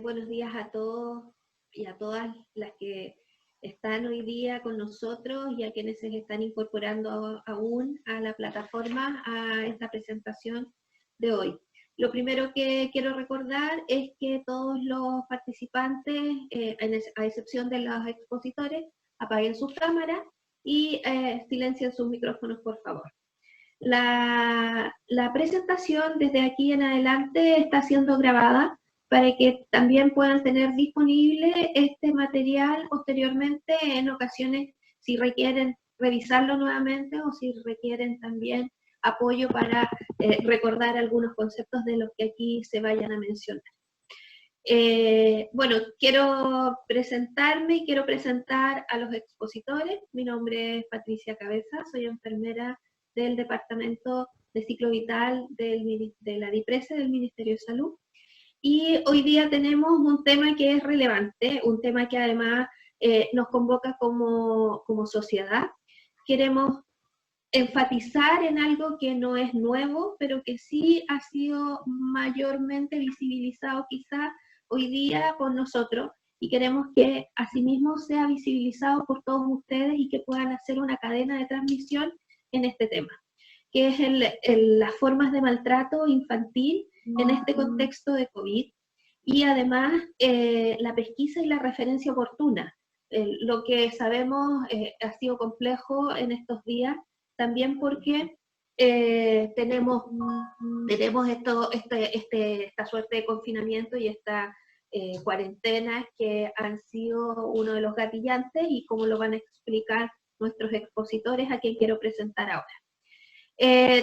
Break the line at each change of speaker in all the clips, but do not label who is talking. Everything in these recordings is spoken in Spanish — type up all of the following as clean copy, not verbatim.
Buenos días a todos y a todas las que están hoy día con nosotros y a quienes se están incorporando aún a la plataforma, a esta presentación de hoy. Lo primero que quiero recordar es que todos los participantes, a excepción de los expositores, apaguen sus cámaras y silencien sus micrófonos, por favor. La presentación desde aquí en adelante está siendo grabada para que también puedan tener disponible este material posteriormente en ocasiones si requieren revisarlo nuevamente o si requieren también apoyo para recordar algunos conceptos de los que aquí se vayan a mencionar. Bueno, quiero presentarme y quiero presentar a los expositores. Mi nombre es Patricia Cabeza, soy enfermera del Departamento de Ciclo Vital de la DIPRESE del Ministerio de Salud. Y hoy día tenemos un tema que es relevante, un tema que además nos convoca como sociedad. Queremos enfatizar en algo que no es nuevo, pero que sí ha sido mayormente visibilizado quizá hoy día por nosotros, y queremos que asimismo sea visibilizado por todos ustedes y que puedan hacer una cadena de transmisión en este tema, que es las formas de maltrato infantil en este contexto de COVID, y además la pesquisa y la referencia oportuna. Lo que sabemos ha sido complejo en estos días, también porque tenemos esta suerte de confinamiento y esta cuarentenas que han sido uno de los gatillantes, y como lo van a explicar nuestros expositores, a quien quiero presentar ahora.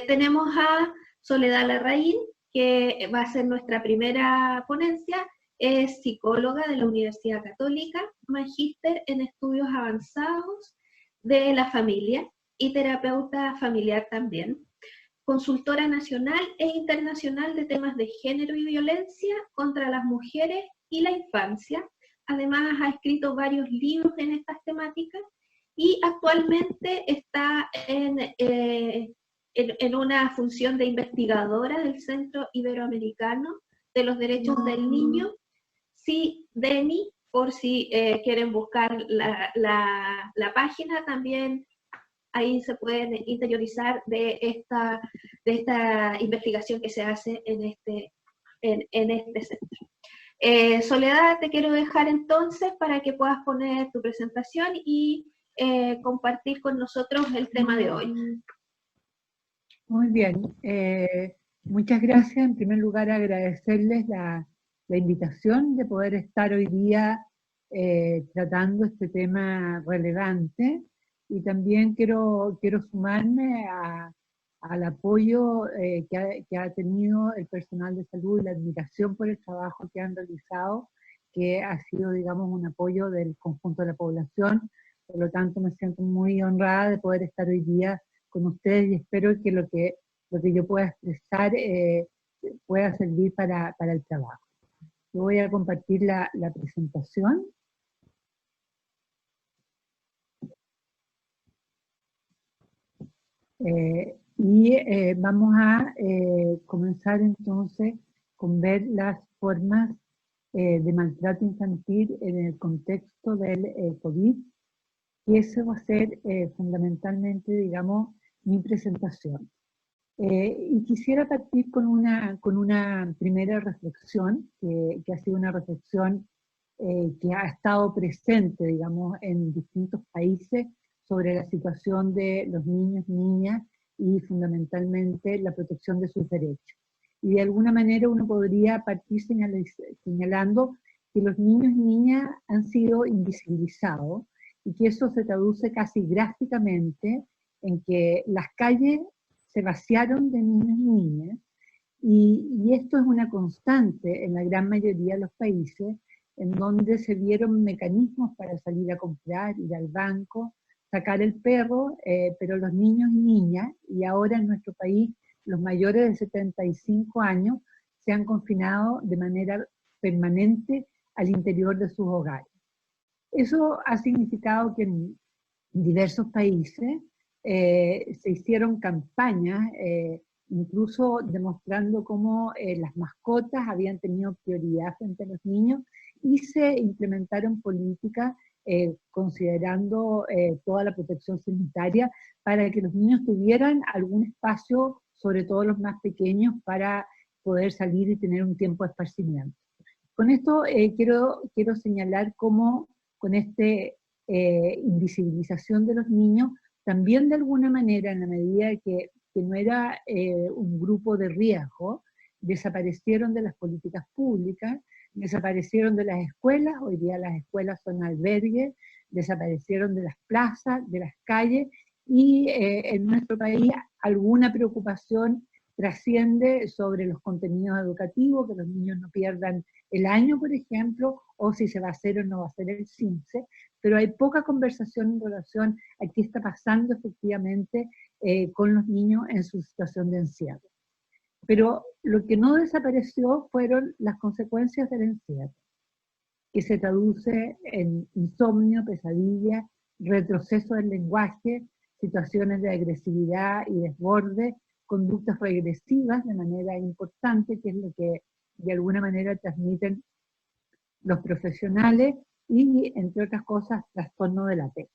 Tenemos a Soledad Larraín, que va a ser nuestra primera ponencia. Es psicóloga de la Universidad Católica, magíster en estudios avanzados de la familia y terapeuta familiar también. Consultora nacional e internacional de temas de género y violencia contra las mujeres y la infancia. Además ha escrito varios libros en estas temáticas y actualmente está en una función de investigadora del Centro Iberoamericano de los Derechos del Niño, CIDENI, por si quieren buscar la página. También ahí se pueden interiorizar de esta investigación que se hace en este centro. Soledad, te quiero dejar entonces para que puedas poner tu presentación y compartir con nosotros el tema de hoy.
Muy bien, muchas gracias. En primer lugar, agradecerles la invitación de poder estar hoy día tratando este tema relevante, y también quiero sumarme al apoyo que ha tenido el personal de salud y la admiración por el trabajo que han realizado, que ha sido, digamos, un apoyo del conjunto de la población. Por lo tanto, me siento muy honrada de poder estar hoy día con ustedes, y espero que lo que yo pueda expresar pueda servir para el trabajo. Yo voy a compartir la presentación. Vamos a comenzar entonces con ver las formas de maltrato infantil en el contexto del COVID, y eso va a ser fundamentalmente, digamos, mi presentación. Y quisiera partir con una primera reflexión, que ha sido una reflexión que ha estado presente, digamos, en distintos países sobre la situación de los niños, niñas, y fundamentalmente la protección de sus derechos. Y de alguna manera uno podría partir señalando que los niños y niñas han sido invisibilizados, y que eso se traduce casi gráficamente en que las calles se vaciaron de niños y niñas, y esto es una constante en la gran mayoría de los países, en donde se dieron mecanismos para salir a comprar, ir al banco, sacar el perro, pero los niños y niñas, y ahora en nuestro país los mayores de 75 años, se han confinado de manera permanente al interior de sus hogares. Eso ha significado que en diversos países se hicieron campañas incluso demostrando cómo las mascotas habían tenido prioridad frente a los niños, y se implementaron políticas considerando toda la protección sanitaria para que los niños tuvieran algún espacio, sobre todo los más pequeños, para poder salir y tener un tiempo de esparcimiento. Con esto quiero señalar cómo con esta invisibilización de los niños, también de alguna manera, en la medida que no era un grupo de riesgo, desaparecieron de las políticas públicas, desaparecieron de las escuelas, hoy día las escuelas son albergues, desaparecieron de las plazas, de las calles, y en nuestro país alguna preocupación trasciende sobre los contenidos educativos, que los niños no pierdan el año, por ejemplo, o si se va a hacer o no va a hacer el CINCE, pero hay poca conversación en relación a qué está pasando efectivamente con los niños en su situación de encierro. Pero lo que no desapareció fueron las consecuencias del encierro, que se traduce en insomnio, pesadilla, retroceso del lenguaje, situaciones de agresividad y desborde, conductas regresivas de manera importante, que es lo que de alguna manera transmiten los profesionales, y entre otras cosas, trastorno del apego.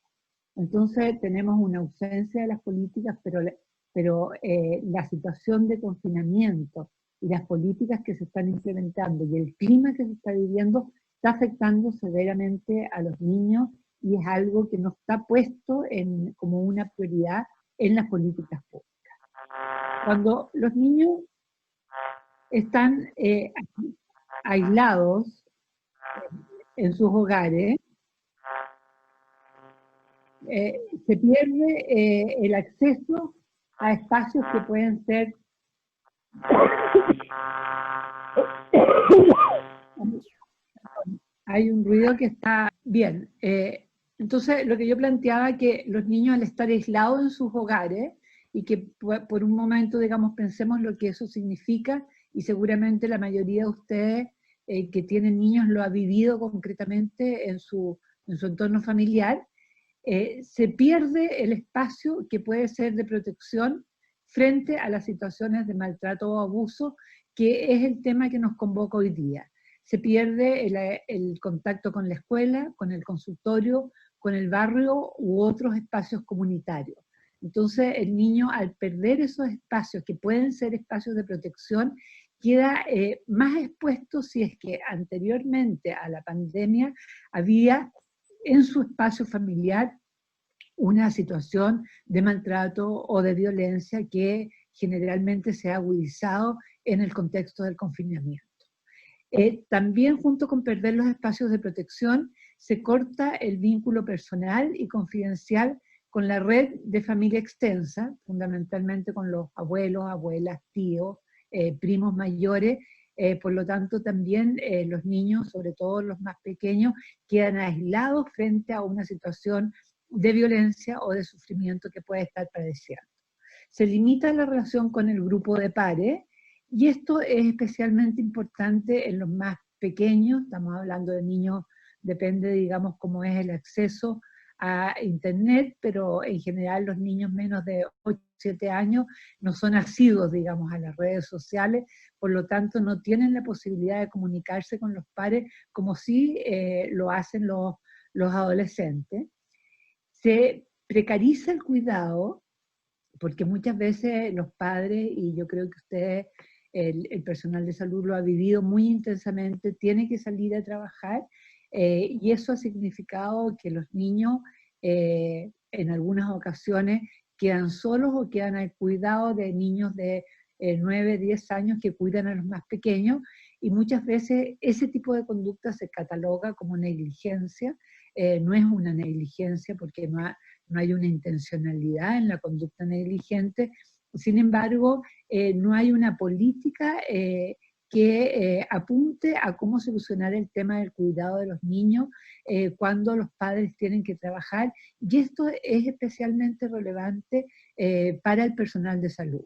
Entonces tenemos una ausencia de las políticas, pero la situación de confinamiento y las políticas que se están implementando y el clima que se está viviendo está afectando severamente a los niños, y es algo que no está puesto como una prioridad en las políticas públicas. Cuando los niños están aislados en sus hogares, se pierde el acceso a espacios que pueden ser hay un ruido que está bien. Entonces, lo que yo planteaba, que los niños, al estar aislados en sus hogares, y que por un momento, digamos, pensemos lo que eso significa, y seguramente la mayoría de ustedes que tienen niños lo ha vivido concretamente en su entorno familiar, se pierde el espacio que puede ser de protección frente a las situaciones de maltrato o abuso, que es el tema que nos convoca hoy día. Se pierde el contacto con la escuela, con el consultorio, con el barrio u otros espacios comunitarios. Entonces el niño, al perder esos espacios que pueden ser espacios de protección, queda más expuesto, si es que anteriormente a la pandemia había en su espacio familiar una situación de maltrato o de violencia que generalmente se ha agudizado en el contexto del confinamiento. También, junto con perder los espacios de protección, se corta el vínculo personal y confidencial con la red de familia extensa, fundamentalmente con los abuelos, abuelas, tíos, primos mayores. Por lo tanto, también los niños, sobre todo los más pequeños, quedan aislados frente a una situación de violencia o de sufrimiento que puede estar padeciendo. Se limita la relación con el grupo de pares, y esto es especialmente importante en los más pequeños. Estamos hablando de niños, depende, digamos, cómo es el acceso a internet, pero en general los niños menos de 8 o 7 años no son asiduos, digamos, a las redes sociales, por lo tanto no tienen la posibilidad de comunicarse con los pares como sí lo hacen los adolescentes. Se precariza el cuidado, porque muchas veces los padres, y yo creo que ustedes, el personal de salud lo ha vivido muy intensamente, tiene que salir a trabajar, y eso ha significado que los niños en algunas ocasiones quedan solos o quedan al cuidado de niños de 9, 10 años que cuidan a los más pequeños, y muchas veces ese tipo de conducta se cataloga como negligencia. No es una negligencia porque no hay una intencionalidad en la conducta negligente. Sin embargo, no hay una política que apunte a cómo solucionar el tema del cuidado de los niños cuando los padres tienen que trabajar, y esto es especialmente relevante para el personal de salud.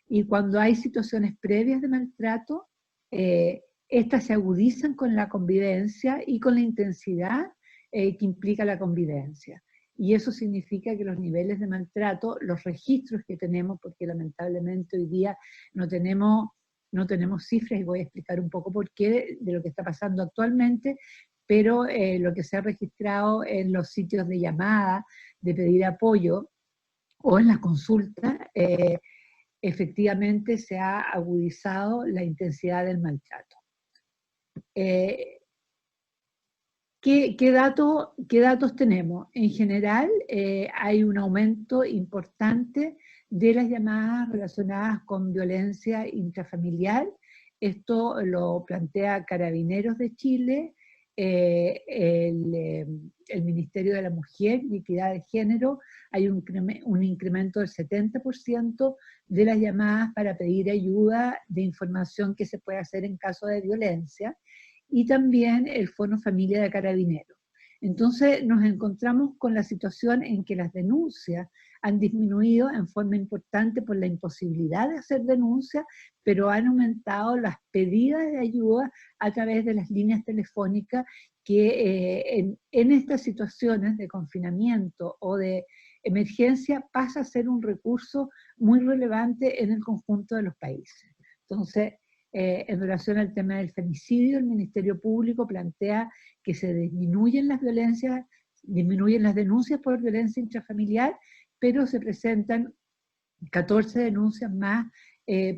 Y cuando hay situaciones previas de maltrato, estas se agudizan con la convivencia y con la intensidad que implica la convivencia. y eso significa que los niveles de maltrato, los registros que tenemos, porque lamentablemente hoy día no tenemos cifras, y voy a explicar un poco por qué de lo que está pasando actualmente, pero lo que se ha registrado en los sitios de llamada, de pedir apoyo, o en las consultas, efectivamente se ha agudizado la intensidad del maltrato. ¿Qué datos tenemos? En general, hay un aumento importante de las llamadas relacionadas con violencia intrafamiliar. Esto lo plantea Carabineros de Chile, el Ministerio de la Mujer y Equidad de Género. Hay un incremento del 70% de las llamadas para pedir ayuda de información que se puede hacer en caso de violencia, y también el Fono Familia de Carabineros. Entonces nos encontramos con la situación en que las denuncias han disminuido en forma importante por la imposibilidad de hacer denuncias, pero han aumentado las pedidas de ayuda a través de las líneas telefónicas que en estas situaciones de confinamiento o de emergencia pasa a ser un recurso muy relevante en el conjunto de los países. Entonces, en relación al tema del femicidio, el Ministerio Público plantea que se disminuyen las denuncias por violencia intrafamiliar, pero se presentan 14 denuncias más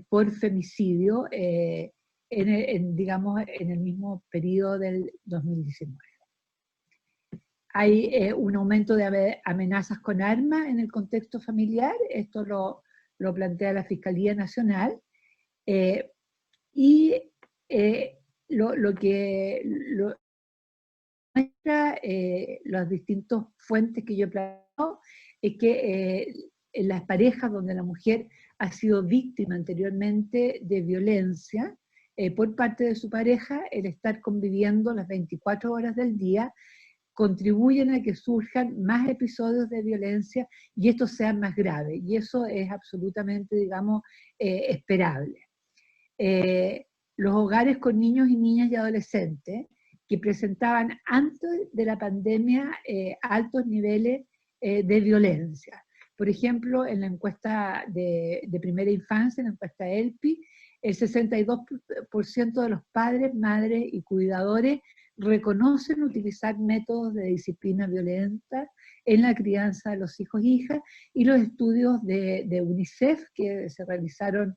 por femicidio, digamos, en el mismo periodo del 2019. Hay un aumento de amenazas con armas en el contexto familiar, esto lo plantea la Fiscalía Nacional, y lo que muestra las distintas fuentes que yo he planteado es que en las parejas donde la mujer ha sido víctima anteriormente de violencia por parte de su pareja, el estar conviviendo las 24 horas del día contribuyen a que surjan más episodios de violencia y estos sean más graves, y eso es absolutamente, digamos, esperable. Los hogares con niños y niñas y adolescentes que presentaban antes de la pandemia altos niveles de violencia. Por ejemplo, en la encuesta de primera infancia, en la encuesta ELPI, el 62% de los padres, madres y cuidadores reconocen utilizar métodos de disciplina violenta en la crianza de los hijos e hijas, y los estudios de UNICEF que se realizaron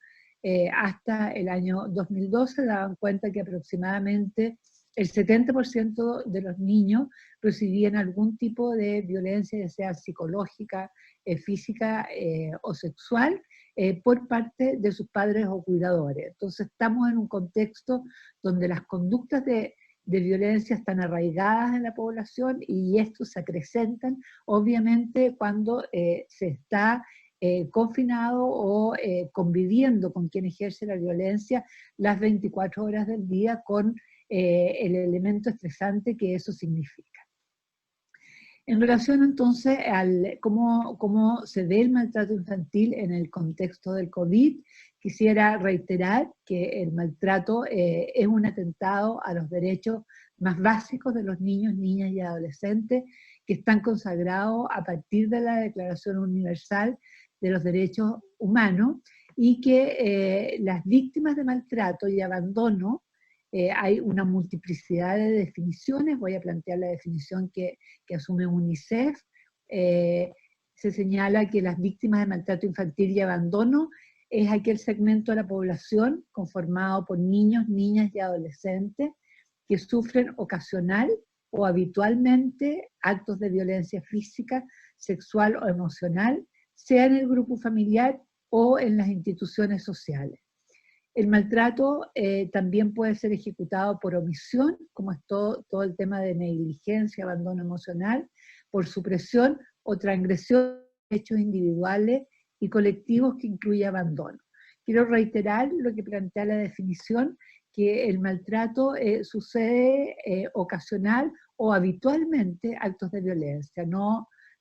hasta el año 2012 daban cuenta que aproximadamente el 70% de los niños recibían algún tipo de violencia, ya sea psicológica, física o sexual, por parte de sus padres o cuidadores. Entonces estamos en un contexto donde las conductas de violencia están arraigadas en la población, y estos se acrecentan obviamente cuando se está confinado o conviviendo con quien ejerce la violencia las 24 horas del día, con el elemento estresante que eso significa. En relación entonces al cómo se ve el maltrato infantil en el contexto del COVID, quisiera reiterar que el maltrato es un atentado a los derechos más básicos de los niños, niñas y adolescentes, que están consagrados a partir de la Declaración Universal de los Derechos Humanos, y que las víctimas de maltrato y abandono, hay una multiplicidad de definiciones. Voy a plantear la definición que asume UNICEF. Se señala que las víctimas de maltrato infantil y abandono es aquel segmento de la población conformado por niños, niñas y adolescentes que sufren ocasional o habitualmente actos de violencia física, sexual o emocional, sea en el grupo familiar o en las instituciones sociales. El maltrato también puede ser ejecutado por omisión, como es todo el tema de negligencia, abandono emocional, por supresión o transgresión de hechos individuales y colectivos que incluye abandono. Quiero reiterar lo que plantea la definición, que el maltrato sucede ocasional o habitualmente actos de violencia,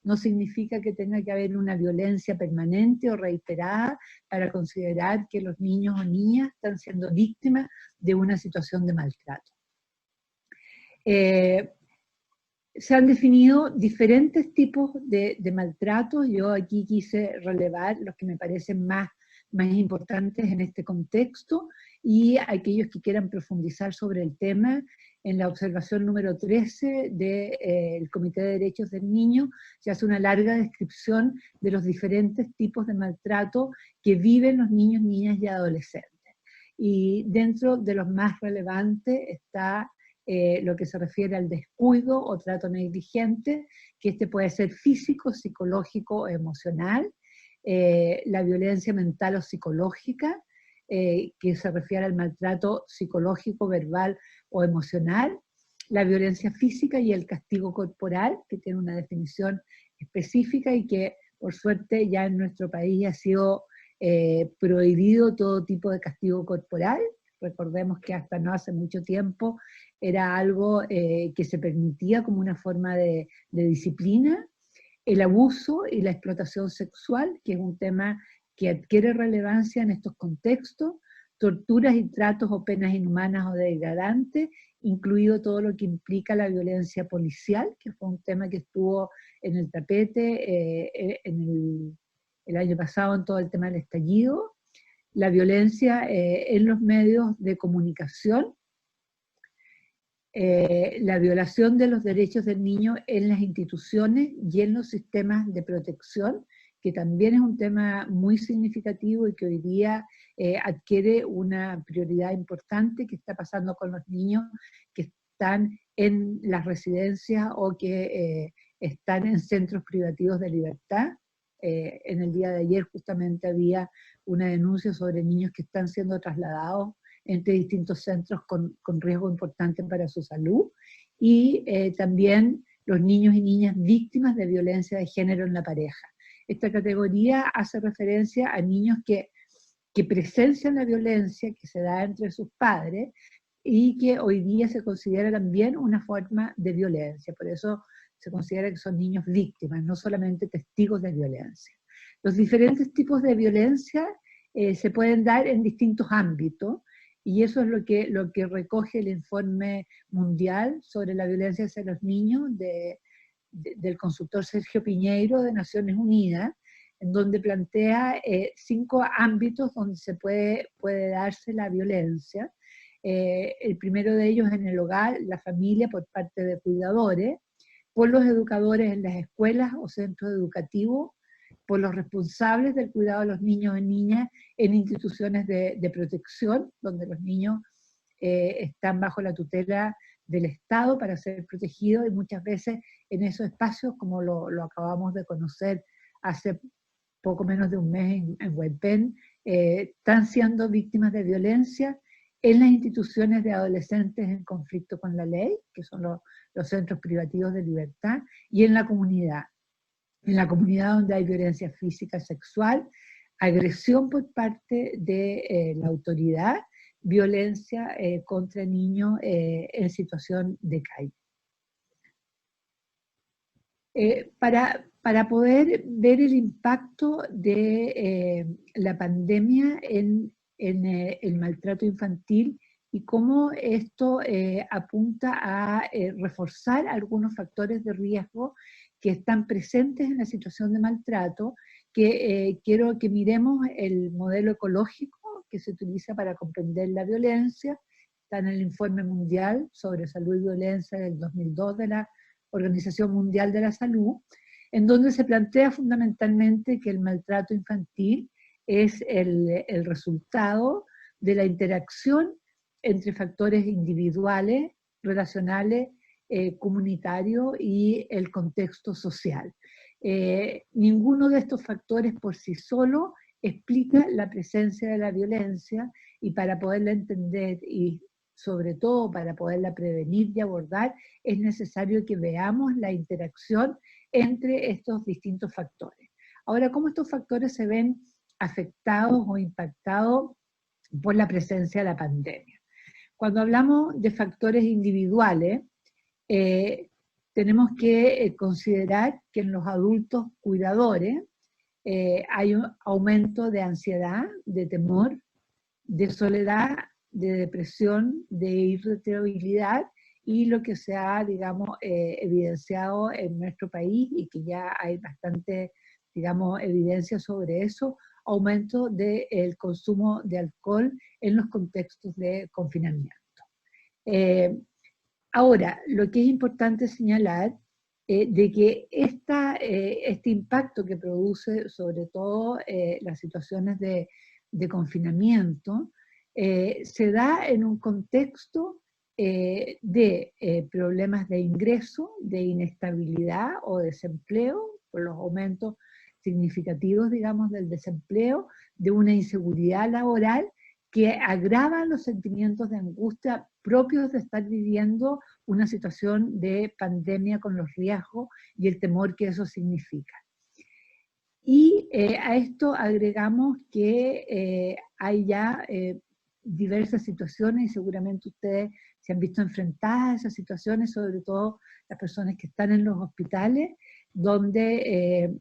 no significa que tenga que haber una violencia permanente o reiterada para considerar que los niños o niñas están siendo víctimas de una situación de maltrato. Se han definido diferentes tipos de maltratos. Yo aquí quise relevar los que me parecen más importantes en este contexto, y aquellos que quieran profundizar sobre el tema, en la observación número 13 del Comité de Derechos del Niño se hace una larga descripción de los diferentes tipos de maltrato que viven los niños, niñas y adolescentes. Y dentro de los más relevantes está lo que se refiere al descuido o trato negligente, que este puede ser físico, psicológico o emocional, la violencia mental o psicológica, que se refiere al maltrato psicológico, verbal o emocional, la violencia física y el castigo corporal, que tiene una definición específica y que por suerte ya en nuestro país ha sido prohibido todo tipo de castigo corporal. Recordemos que hasta no hace mucho tiempo era algo que se permitía como una forma de disciplina. El abuso y la explotación sexual, que es un tema que adquiere relevancia en estos contextos, torturas y tratos o penas inhumanas o degradantes, incluido todo lo que implica la violencia policial, que fue un tema que estuvo en el tapete el año pasado en todo el tema del estallido, la violencia en los medios de comunicación, la violación de los derechos del niño en las instituciones y en los sistemas de protección, que también es un tema muy significativo y que hoy día adquiere una prioridad importante. Que está pasando con los niños que están en las residencias o que están en centros privativos de libertad. En el día de ayer justamente había una denuncia sobre niños que están siendo trasladados entre distintos centros con riesgo importante para su salud, y también los niños y niñas víctimas de violencia de género en la pareja. Esta categoría hace referencia a niños que presencian la violencia que se da entre sus padres y que hoy día se considera también una forma de violencia. Por eso se considera que son niños víctimas, no solamente testigos de violencia. Los diferentes tipos de violencia se pueden dar en distintos ámbitos, y eso es lo que recoge el informe mundial sobre la violencia hacia los niños del consultor Sergio Piñeiro de Naciones Unidas, en donde plantea 5 ámbitos donde se puede darse la violencia. El primero de ellos en el hogar, la familia por parte de cuidadores, por los educadores en las escuelas o centros educativos, por los responsables del cuidado de los niños y niñas en instituciones de protección, donde los niños están bajo la tutela del Estado para ser protegidos, y muchas veces en esos espacios, como lo acabamos de conocer hace poco menos de un mes en Huaypén, están siendo víctimas de violencia en las instituciones de adolescentes en conflicto con la ley, que son los centros privativos de libertad, y en la comunidad donde hay violencia física, sexual, agresión por parte de la autoridad, violencia contra niños en situación de calle. Para poder ver el impacto de la pandemia en el maltrato infantil y cómo esto apunta a reforzar algunos factores de riesgo que están presentes en la situación de maltrato, que quiero que miremos el modelo ecológico que se utiliza para comprender la violencia. Está en el Informe Mundial sobre Salud y Violencia del 2002 de la Organización Mundial de la Salud, en donde se plantea fundamentalmente que el maltrato infantil es el resultado de la interacción entre factores individuales, relacionales, comunitarios y el contexto social. Ninguno de estos factores por sí solo explica la presencia de la violencia, y para poderla entender y sobre todo para poderla prevenir y abordar, es necesario que veamos la interacción entre estos distintos factores. Ahora, ¿cómo estos factores se ven afectados o impactados por la presencia de la pandemia? Cuando hablamos de factores individuales, tenemos que considerar que en los adultos cuidadores hay un aumento de ansiedad, de temor, de soledad, de depresión, de irritabilidad y lo que se ha, digamos, evidenciado en nuestro país y que ya hay bastante, digamos, evidencia sobre eso, aumento del consumo de alcohol en los contextos de confinamiento. Ahora, lo que es importante señalar de que este impacto que produce sobre todo las situaciones de confinamiento se da en un contexto de problemas de ingreso, de inestabilidad o desempleo, por los aumentos significativos, digamos, del desempleo, de una inseguridad laboral que agravan los sentimientos de angustia propios de estar viviendo una situación de pandemia con los riesgos y el temor que eso significa. Y a esto agregamos que hay ya diversas situaciones, y seguramente ustedes se han visto enfrentadas a esas situaciones, sobre todo las personas que están en los hospitales, donde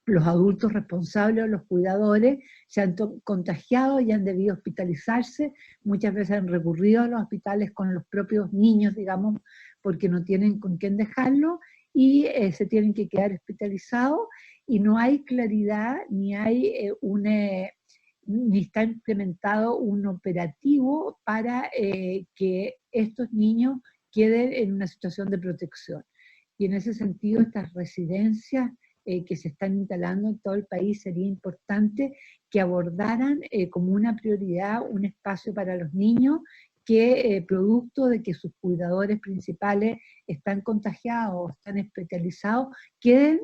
los adultos responsables o los cuidadores se han contagiado y han debido hospitalizarse, muchas veces han recurrido a los hospitales con los propios niños, digamos, porque no tienen con quién dejarlo, y se tienen que quedar hospitalizados, y no hay claridad, ni hay ni está implementado un operativo para que estos niños queden en una situación de protección. Y en ese sentido, estas residencias que se están instalando en todo el país, sería importante que abordaran como una prioridad un espacio para los niños que producto de que sus cuidadores principales están contagiados o están hospitalizados, queden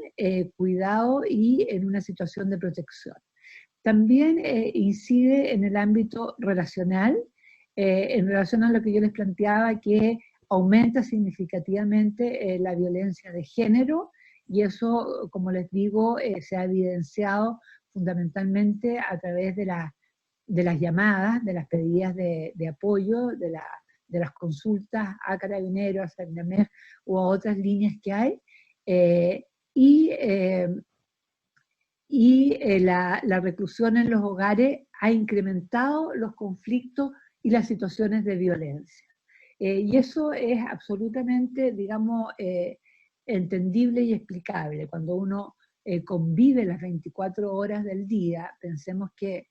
cuidados y en una situación de protección. También incide en el ámbito relacional, en relación a lo que yo les planteaba, que aumenta significativamente la violencia de género, y eso, como les digo, se ha evidenciado fundamentalmente a través de las llamadas, de las pedidas de apoyo, de las consultas a Carabineros, a Cernamed u a otras líneas que hay, la reclusión en los hogares ha incrementado los conflictos y las situaciones de violencia. Y eso es absolutamente, digamos, entendible y explicable. Cuando uno convive las 24 horas del día, pensemos que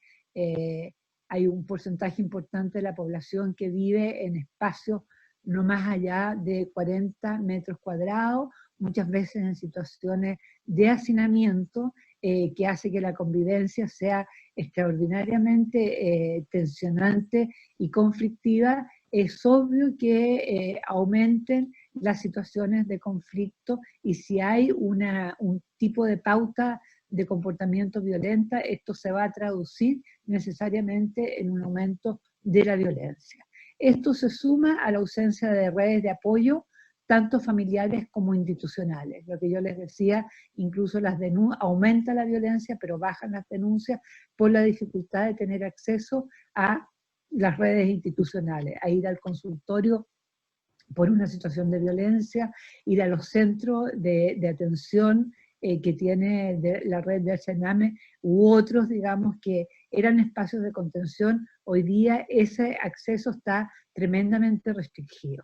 hay un porcentaje importante de la población que vive en espacios no más allá de 40 metros cuadrados, muchas veces en situaciones de hacinamiento, que hace que la convivencia sea extraordinariamente tensionante y conflictiva. Es obvio que aumenten las situaciones de conflicto, y si hay un tipo de pauta de comportamiento violenta, esto se va a traducir necesariamente en un aumento de la violencia. Esto se suma a la ausencia de redes de apoyo, tanto familiares como institucionales. Lo que yo les decía, incluso aumenta la violencia, pero bajan las denuncias por la dificultad de tener acceso a las redes institucionales, a ir al consultorio por una situación de violencia, ir a los centros de atención que tiene la red de Cernamed u otros, digamos, que eran espacios de contención. Hoy día ese acceso está tremendamente restringido.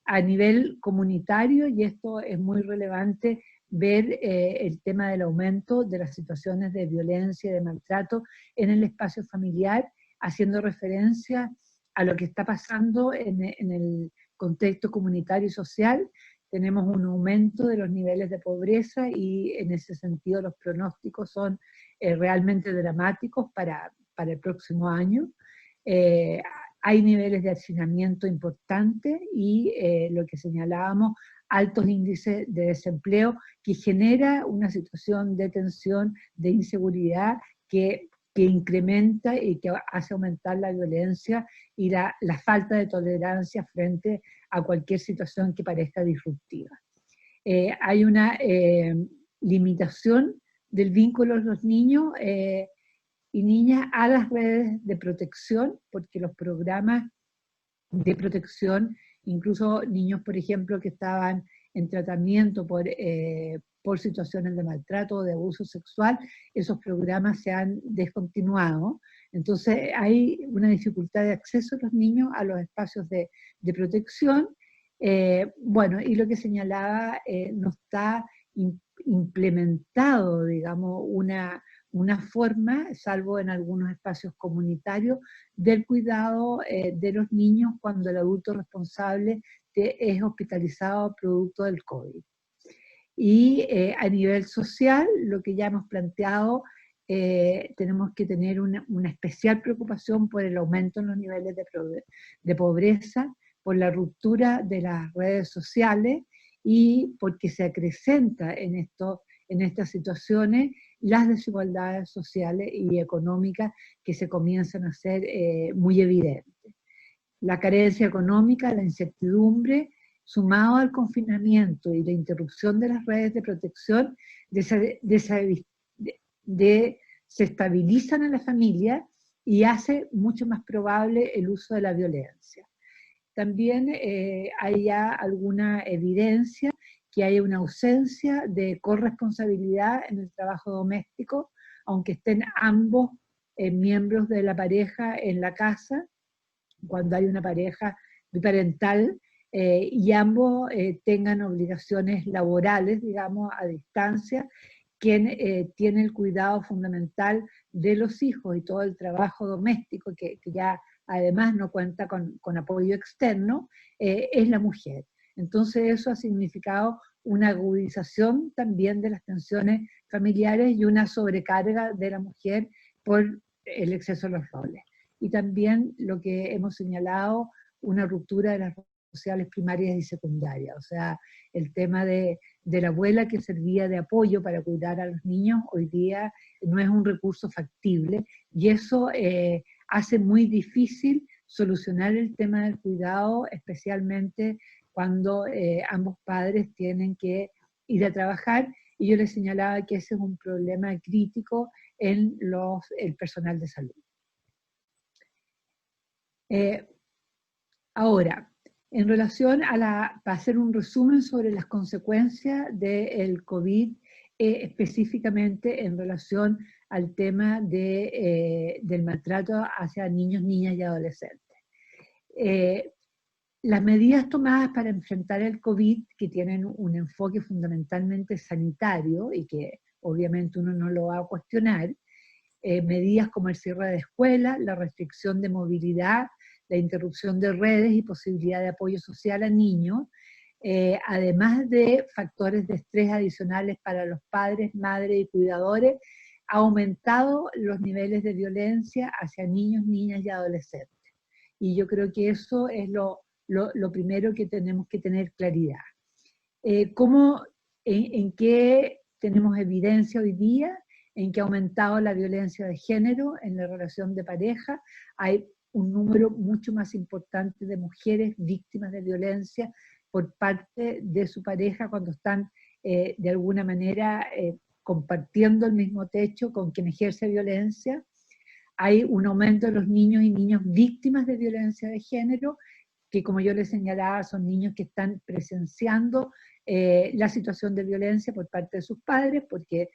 A nivel comunitario, y esto es muy relevante, ver el tema del aumento de las situaciones de violencia y de maltrato en el espacio familiar, haciendo referencia a lo que está pasando en el contexto comunitario y social. Tenemos un aumento de los niveles de pobreza, y en ese sentido los pronósticos son realmente dramáticos para el próximo año. Hay niveles de hacinamiento importantes y lo que señalábamos, altos índices de desempleo, que genera una situación de tensión, de inseguridad que incrementa y que hace aumentar la violencia y la falta de tolerancia frente a cualquier situación que parezca disruptiva. Hay una limitación del vínculo de los niños y niñas a las redes de protección, porque los programas de protección, incluso niños, por ejemplo, que estaban en tratamiento por situaciones de maltrato o de abuso sexual, esos programas se han descontinuado. Entonces hay una dificultad de acceso de los niños a los espacios de protección, Bueno, y lo que señalaba, no está implementado, digamos, una forma, salvo en algunos espacios comunitarios, del cuidado de los niños cuando el adulto responsable es hospitalizado producto del COVID. Y a nivel social, lo que ya hemos planteado, tenemos que tener una especial preocupación por el aumento en los niveles de pobreza, por la ruptura de las redes sociales y porque se acrecenta en estas situaciones las desigualdades sociales y económicas que se comienzan a hacer muy evidentes. La carencia económica, la incertidumbre, sumado al confinamiento y la interrupción de las redes de protección, desestabilizan a la familia y hace mucho más probable el uso de la violencia. También hay ya alguna evidencia que hay una ausencia de corresponsabilidad en el trabajo doméstico, aunque estén ambos miembros de la pareja en la casa, cuando hay una pareja biparental y ambos tengan obligaciones laborales, digamos, a distancia, quien tiene el cuidado fundamental de los hijos y todo el trabajo doméstico que ya además no cuenta con apoyo externo, es la mujer. Entonces eso ha significado una agudización también de las tensiones familiares y una sobrecarga de la mujer por el exceso de los roles. Y también lo que hemos señalado, una ruptura de las redes sociales primarias y secundarias, o sea, el tema de la abuela que servía de apoyo para cuidar a los niños, hoy día no es un recurso factible, y eso hace muy difícil solucionar el tema del cuidado, especialmente cuando ambos padres tienen que ir a trabajar, y yo les señalaba que ese es un problema crítico en el personal de salud. Ahora, en relación para hacer un resumen sobre las consecuencias del COVID, específicamente en relación al tema del maltrato hacia niños, niñas y adolescentes. Las medidas tomadas para enfrentar el COVID, que tienen un enfoque fundamentalmente sanitario y que obviamente uno no lo va a cuestionar, medidas como el cierre de escuelas, la restricción de movilidad, la interrupción de redes y posibilidad de apoyo social a niños, además de factores de estrés adicionales para los padres, madres y cuidadores, ha aumentado los niveles de violencia hacia niños, niñas y adolescentes. Y yo creo que eso es lo primero que tenemos que tener claridad. ¿En qué tenemos evidencia hoy día? En que ha aumentado la violencia de género en la relación de pareja. Hay un número mucho más importante de mujeres víctimas de violencia por parte de su pareja cuando están de alguna manera compartiendo el mismo techo con quien ejerce violencia. Hay un aumento de los niños y niñas víctimas de violencia de género, que como yo les señalaba, son niños que están presenciando la situación de violencia por parte de sus padres, porque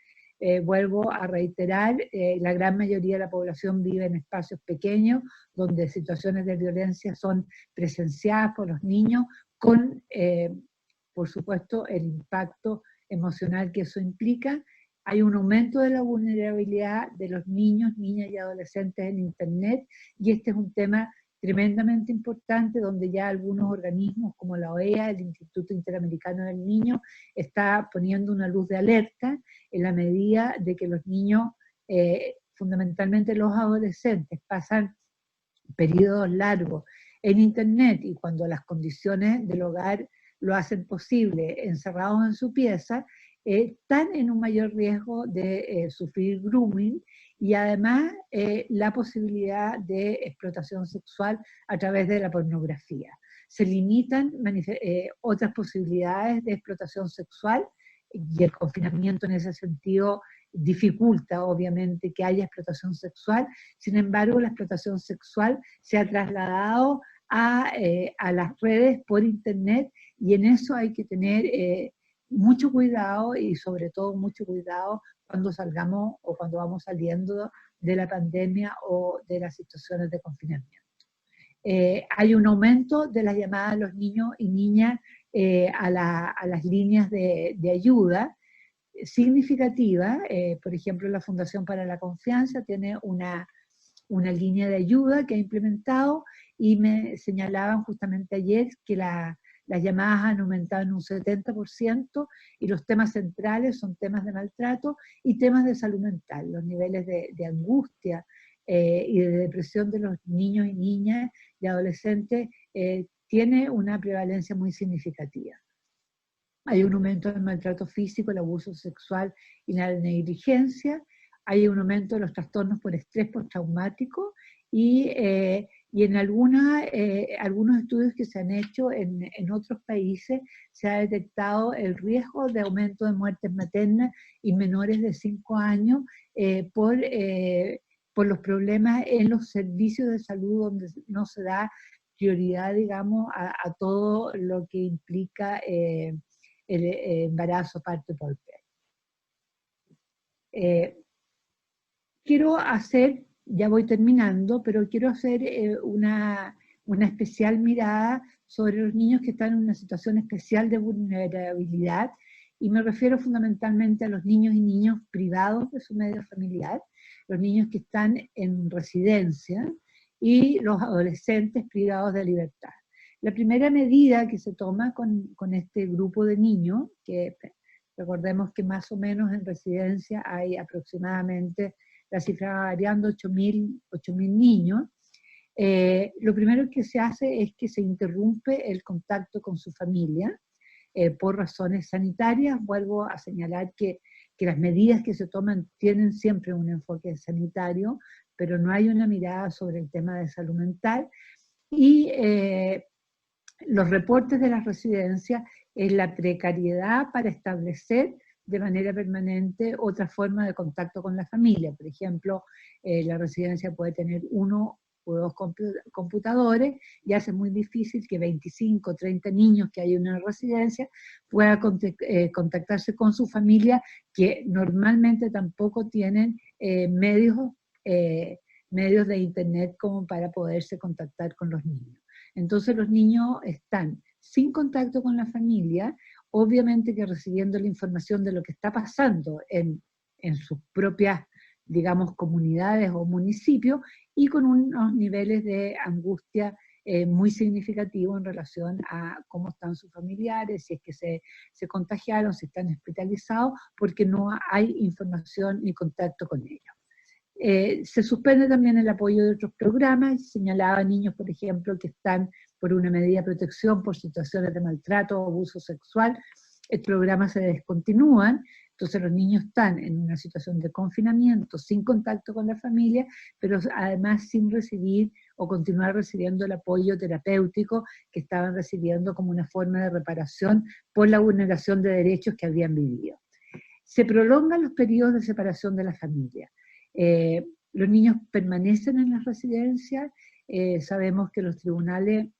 vuelvo a reiterar, la gran mayoría de la población vive en espacios pequeños, donde situaciones de violencia son presenciadas por los niños, con, por supuesto, el impacto emocional que eso implica. Hay un aumento de la vulnerabilidad de los niños, niñas y adolescentes en Internet, y este es un tema tremendamente importante, donde ya algunos organismos como la OEA, el Instituto Interamericano del Niño, está poniendo una luz de alerta en la medida de que los niños, fundamentalmente los adolescentes, pasan periodos largos en Internet y cuando las condiciones del hogar lo hacen posible, encerrados en su pieza, están en un mayor riesgo de sufrir grooming y además la posibilidad de explotación sexual a través de la pornografía. Se limitan otras posibilidades de explotación sexual y el confinamiento en ese sentido dificulta obviamente que haya explotación sexual. Sin embargo, la explotación sexual se ha trasladado a las redes por Internet y en eso hay que tener mucho cuidado y sobre todo mucho cuidado cuando salgamos o cuando vamos saliendo de la pandemia o de las situaciones de confinamiento. Hay un aumento de las llamadas a los niños y niñas a las líneas de ayuda significativa. Por ejemplo, la Fundación para la Confianza tiene una línea de ayuda que ha implementado, y me señalaban justamente ayer que las llamadas han aumentado en un 70%, y los temas centrales son temas de maltrato y temas de salud mental. Los niveles de angustia y de depresión de los niños y niñas y adolescentes tiene una prevalencia muy significativa. Hay un aumento del maltrato físico, el abuso sexual y la negligencia. Hay un aumento de los trastornos por estrés postraumático, y en algunos estudios que se han hecho en otros países se ha detectado el riesgo de aumento de muertes maternas y menores de 5 años por los problemas en los servicios de salud, donde no se da prioridad, digamos, a todo lo que implica el embarazo, parto y puerperio. Quiero hacer, ya voy terminando, pero quiero hacer una especial mirada sobre los niños que están en una situación especial de vulnerabilidad, y me refiero fundamentalmente a los niños y niñas privados de su medio familiar, los niños que están en residencia y los adolescentes privados de libertad. La primera medida que se toma con este grupo de niños, que recordemos que más o menos en residencia hay aproximadamente, la cifra va variando, 8.000 niños, lo primero que se hace es que se interrumpe el contacto con su familia por razones sanitarias. Vuelvo a señalar que las medidas que se toman tienen siempre un enfoque sanitario, pero no hay una mirada sobre el tema de salud mental. Y los reportes de las residencias es la precariedad para establecer de manera permanente otra forma de contacto con la familia. Por ejemplo, la residencia puede tener 1 o 2 computadores, y hace muy difícil que 25 o 30 niños que hay en una residencia puedan contactarse con su familia, que normalmente tampoco tienen medios de internet como para poderse contactar con los niños. Entonces los niños están sin contacto con la familia, obviamente que recibiendo la información de lo que está pasando en sus propias, digamos, comunidades o municipios, y con unos niveles de angustia muy significativos en relación a cómo están sus familiares, si es que se contagiaron, si están hospitalizados, porque no hay información ni contacto con ellos. Se suspende también el apoyo de otros programas. Señalaba niños, por ejemplo, que están por una medida de protección por situaciones de maltrato o abuso sexual. El programa se descontinúan, entonces los niños están en una situación de confinamiento, sin contacto con la familia, pero además sin recibir o continuar recibiendo el apoyo terapéutico que estaban recibiendo como una forma de reparación por la vulneración de derechos que habían vivido. Se prolongan los periodos de separación de la familia. Los niños permanecen en las residencias. Sabemos que los tribunales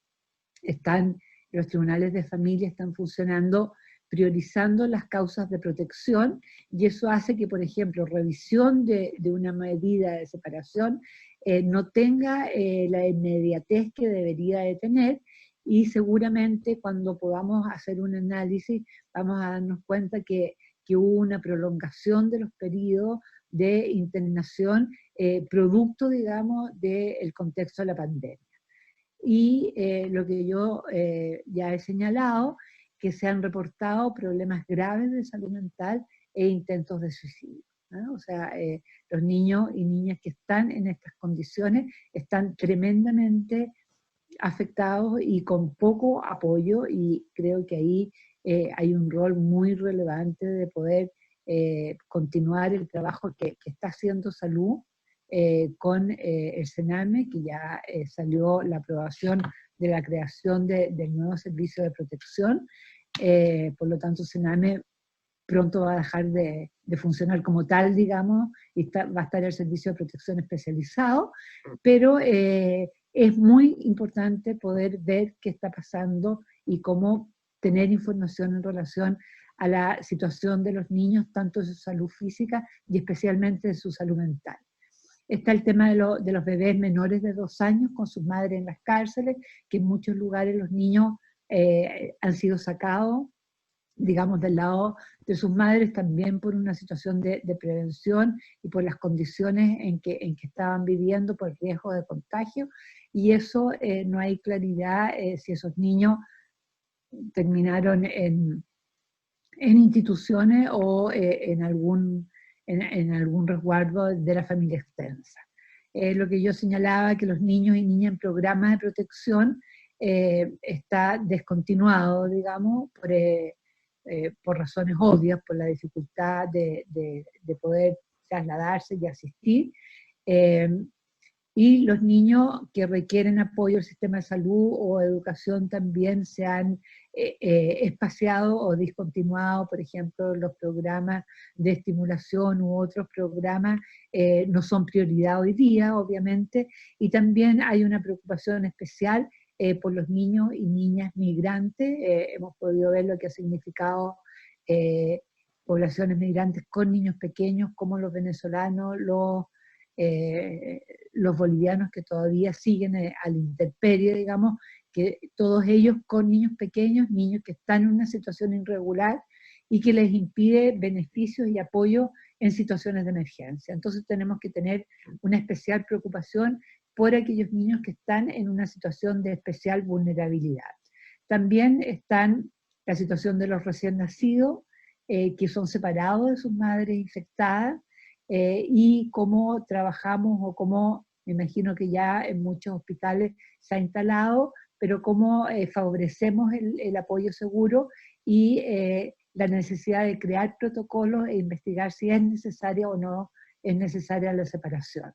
de familia están funcionando priorizando las causas de protección, y eso hace que, por ejemplo, revisión de una medida de separación no tenga la inmediatez que debería de tener, y seguramente cuando podamos hacer un análisis vamos a darnos cuenta que hubo una prolongación de los periodos de internación producto, digamos, del contexto de la pandemia. Y lo que yo ya he señalado, que se han reportado problemas graves de salud mental e intentos de suicidio, ¿no? O sea, los niños y niñas que están en estas condiciones están tremendamente afectados y con poco apoyo, y creo que ahí hay un rol muy relevante de poder continuar el trabajo que está haciendo Salud con el Sename, que ya salió la aprobación de la creación del nuevo servicio de protección. Por lo tanto, Sename pronto va a dejar de funcionar como tal, digamos, y va a estar el servicio de protección especializado, pero es muy importante poder ver qué está pasando y cómo tener información en relación a la situación de los niños, tanto de su salud física y especialmente de su salud mental. Está el tema de los bebés menores de 2 años con sus madres en las cárceles, que en muchos lugares los niños han sido sacados, digamos, del lado de sus madres, también por una situación de prevención y por las condiciones en que estaban viviendo, por el riesgo de contagio, y eso no hay claridad si esos niños terminaron en instituciones o en algún resguardo de la familia extensa. Lo que yo señalaba, que los niños y niñas en programas de protección está descontinuado, digamos, por razones obvias, por la dificultad de poder trasladarse y asistir. Y los niños que requieren apoyo del sistema de salud o educación también se han espaciado o discontinuado. Por ejemplo, los programas de estimulación u otros programas no son prioridad hoy día, obviamente, y también hay una preocupación especial por los niños y niñas migrantes. Hemos podido ver lo que ha significado poblaciones migrantes con niños pequeños, como los venezolanos, los bolivianos que todavía siguen a la intemperie, digamos, que todos ellos con niños pequeños, niños que están en una situación irregular y que les impide beneficios y apoyo en situaciones de emergencia. Entonces tenemos que tener una especial preocupación por aquellos niños que están en una situación de especial vulnerabilidad. También están la situación de los recién nacidos, que son separados de sus madres infectadas, y cómo trabajamos, o cómo, me imagino que ya en muchos hospitales se ha instalado, pero cómo favorecemos el apoyo seguro y la necesidad de crear protocolos e investigar si es necesaria o no es necesaria la separación.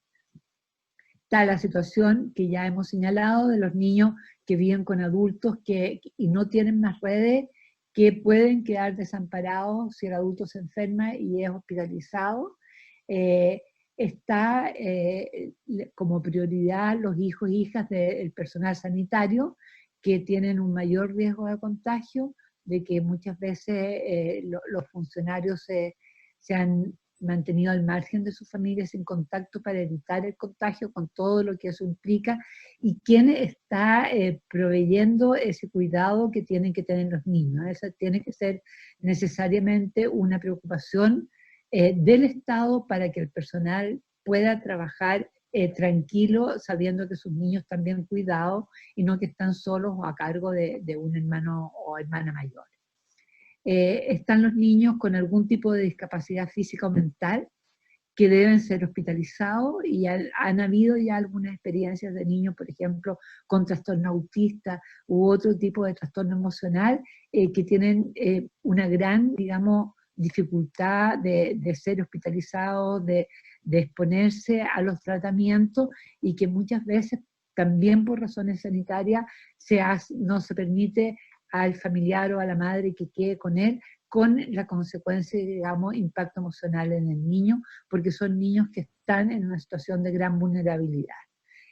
Está la situación que ya hemos señalado de los niños que viven con adultos y no tienen más redes, que pueden quedar desamparados si el adulto se enferma y es hospitalizado. Está como prioridad los hijos e hijas del personal sanitario, que tienen un mayor riesgo de contagio, de que muchas veces los funcionarios se han mantenido al margen de sus familias sin contacto para evitar el contagio, con todo lo que eso implica, y quién está proveyendo ese cuidado que tienen que tener los niños. Esa tiene que ser necesariamente una preocupación del Estado, para que el personal pueda trabajar tranquilo, sabiendo que sus niños están bien cuidados y no que están solos o a cargo de un hermano o hermana mayor. Están los niños con algún tipo de discapacidad física o mental que deben ser hospitalizados, y han habido ya algunas experiencias de niños, por ejemplo, con trastorno autista u otro tipo de trastorno emocional, que tienen una gran, digamos, dificultad de ser hospitalizados, de exponerse a los tratamientos, y que muchas veces también por razones sanitarias no se permite al familiar o a la madre que quede con él, con la consecuencia, digamos, impacto emocional en el niño, porque son niños que están en una situación de gran vulnerabilidad.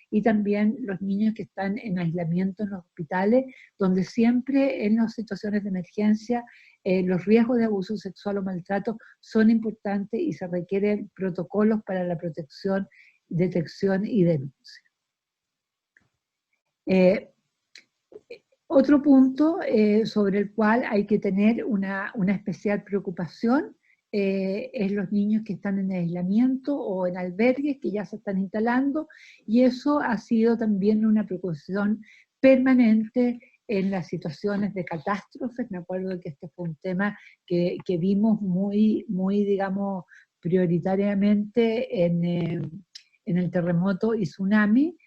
Y también los niños que están en aislamiento en los hospitales, donde siempre en las situaciones de emergencia los riesgos de abuso sexual o maltrato son importantes y se requieren protocolos para la protección, detección y denuncia. Otro punto sobre el cual hay que tener una especial preocupación es los niños que están en aislamiento o en albergues que ya se están instalando, y eso ha sido también una preocupación permanente en las situaciones de catástrofes. Me acuerdo que este fue un tema que vimos muy, digamos, prioritariamente en el terremoto y tsunami,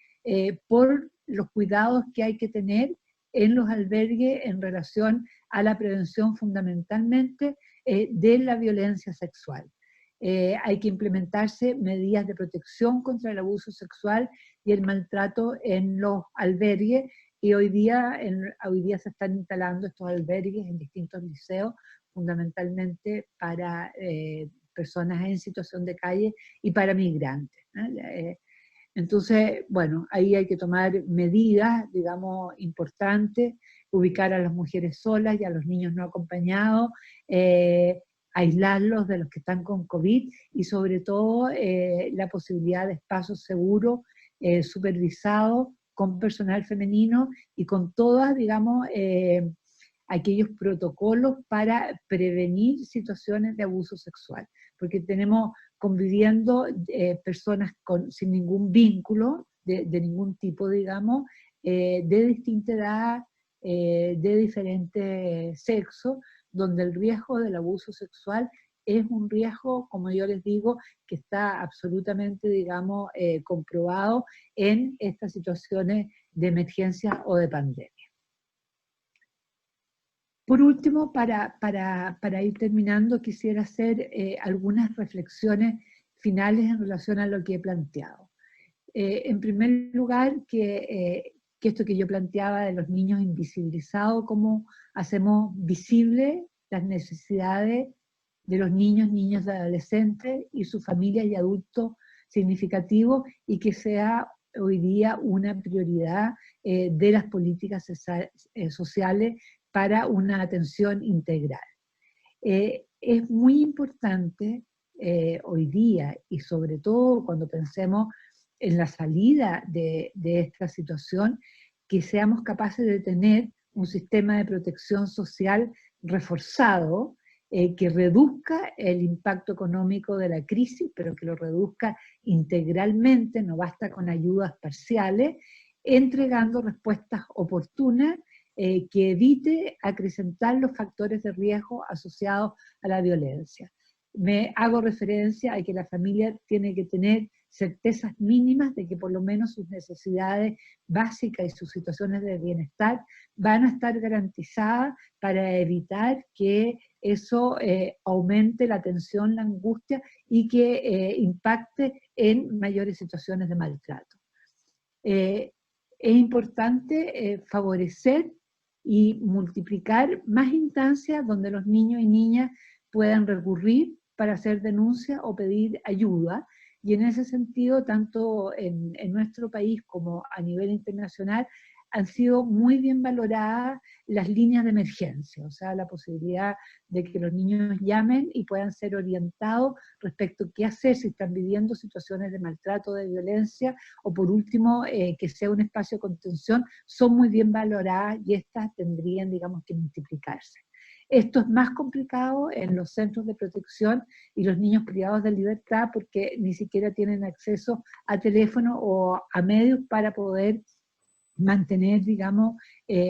por los cuidados que hay que tener en los albergues en relación a la prevención fundamentalmente de la violencia sexual. Hay que implementarse medidas de protección contra el abuso sexual y el maltrato en los albergues, y hoy día se están instalando estos albergues en distintos liceos, fundamentalmente para personas en situación de calle y para migrantes, ¿no? Entonces, bueno, ahí hay que tomar medidas, digamos, importantes, ubicar a las mujeres solas y a los niños no acompañados. aislarlos de los que están con COVID y sobre todo la posibilidad de espacios seguros, supervisados, con personal femenino y con todas, digamos, aquellos protocolos para prevenir situaciones de abuso sexual, porque tenemos conviviendo personas sin ningún vínculo, de ningún tipo, digamos, de distinta edad, de diferente sexo, donde el riesgo del abuso sexual es un riesgo, como yo les digo, que está absolutamente, digamos, comprobado en estas situaciones de emergencia o de pandemia. Por último, para ir terminando, quisiera hacer algunas reflexiones finales en relación a lo que he planteado. En primer lugar, que esto que yo planteaba de los niños invisibilizados, cómo hacemos visibles las necesidades de los niños, niñas y adolescentes y sus familias y adultos significativos, y que sea hoy día una prioridad de las políticas sociales para una atención integral. Es muy importante hoy día, y sobre todo cuando pensemos en la salida de esta situación, que seamos capaces de tener un sistema de protección social reforzado, que reduzca el impacto económico de la crisis, pero que lo reduzca integralmente, no basta con ayudas parciales, entregando respuestas oportunas que evite acrecentar los factores de riesgo asociados a la violencia. Me hago referencia a que la familia tiene que tener certezas mínimas de que por lo menos sus necesidades básicas y sus situaciones de bienestar van a estar garantizadas para evitar que eso aumente la tensión, la angustia y que impacte en mayores situaciones de maltrato. Es importante favorecer y multiplicar más instancias donde los niños y niñas puedan recurrir para hacer denuncia o pedir ayuda, y en ese sentido, tanto en nuestro país como a nivel internacional, han sido muy bien valoradas las líneas de emergencia, o sea, la posibilidad de que los niños llamen y puedan ser orientados respecto a qué hacer si están viviendo situaciones de maltrato, de violencia, o por último, que sea un espacio de contención, son muy bien valoradas y estas tendrían, digamos, que multiplicarse. Esto es más complicado en los centros de protección y los niños privados de libertad, porque ni siquiera tienen acceso a teléfono o a medios para poder mantener, digamos,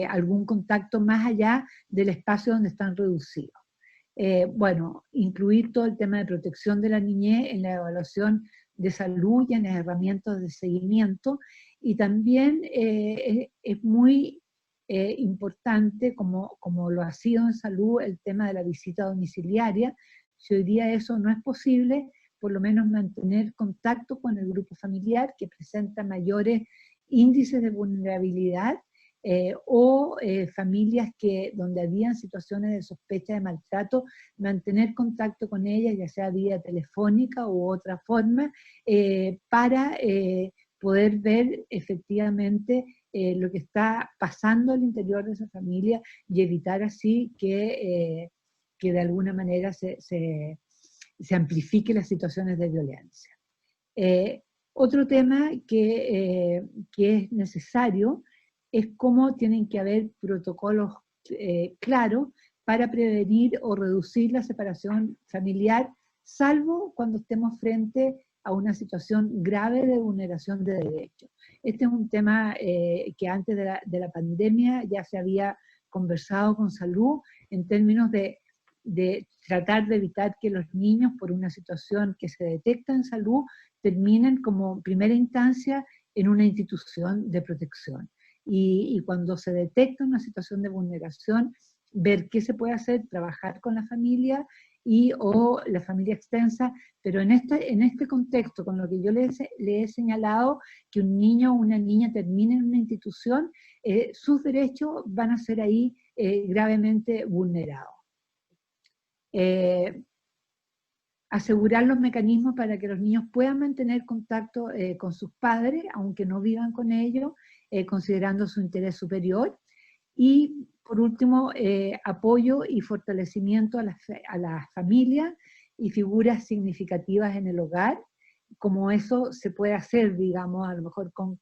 algún contacto más allá del espacio donde están reducidos. Bueno, incluir todo el tema de protección de la niñez en la evaluación de salud y en las herramientas de seguimiento, y también es muy importante, como lo ha sido en salud, el tema de la visita domiciliaria. Si hoy día eso no es posible, por lo menos mantener contacto con el grupo familiar que presenta mayores índices de vulnerabilidad, o familias donde habían situaciones de sospecha de maltrato, mantener contacto con ellas, ya sea vía telefónica u otra forma, para poder ver efectivamente lo que está pasando al interior de esa familia y evitar así que de alguna manera se amplifiquen las situaciones de violencia. Otro tema que es necesario es cómo tienen que haber protocolos claros para prevenir o reducir la separación familiar, salvo cuando estemos frente a una situación grave de vulneración de derechos. Este es un tema que antes de la pandemia ya se había conversado con salud en términos de tratar de evitar que los niños, por una situación que se detecta en salud, terminen como primera instancia en una institución de protección. Y cuando se detecta una situación de vulneración, ver qué se puede hacer, trabajar con la familia o la familia extensa, pero en este contexto, con lo que yo le he señalado, que un niño o una niña termine en una institución, sus derechos van a ser ahí gravemente vulnerados. Asegurar los mecanismos para que los niños puedan mantener contacto con sus padres, aunque no vivan con ellos, considerando su interés superior, y por último, apoyo y fortalecimiento a la familia y figuras significativas en el hogar, como eso se puede hacer, digamos, a lo mejor con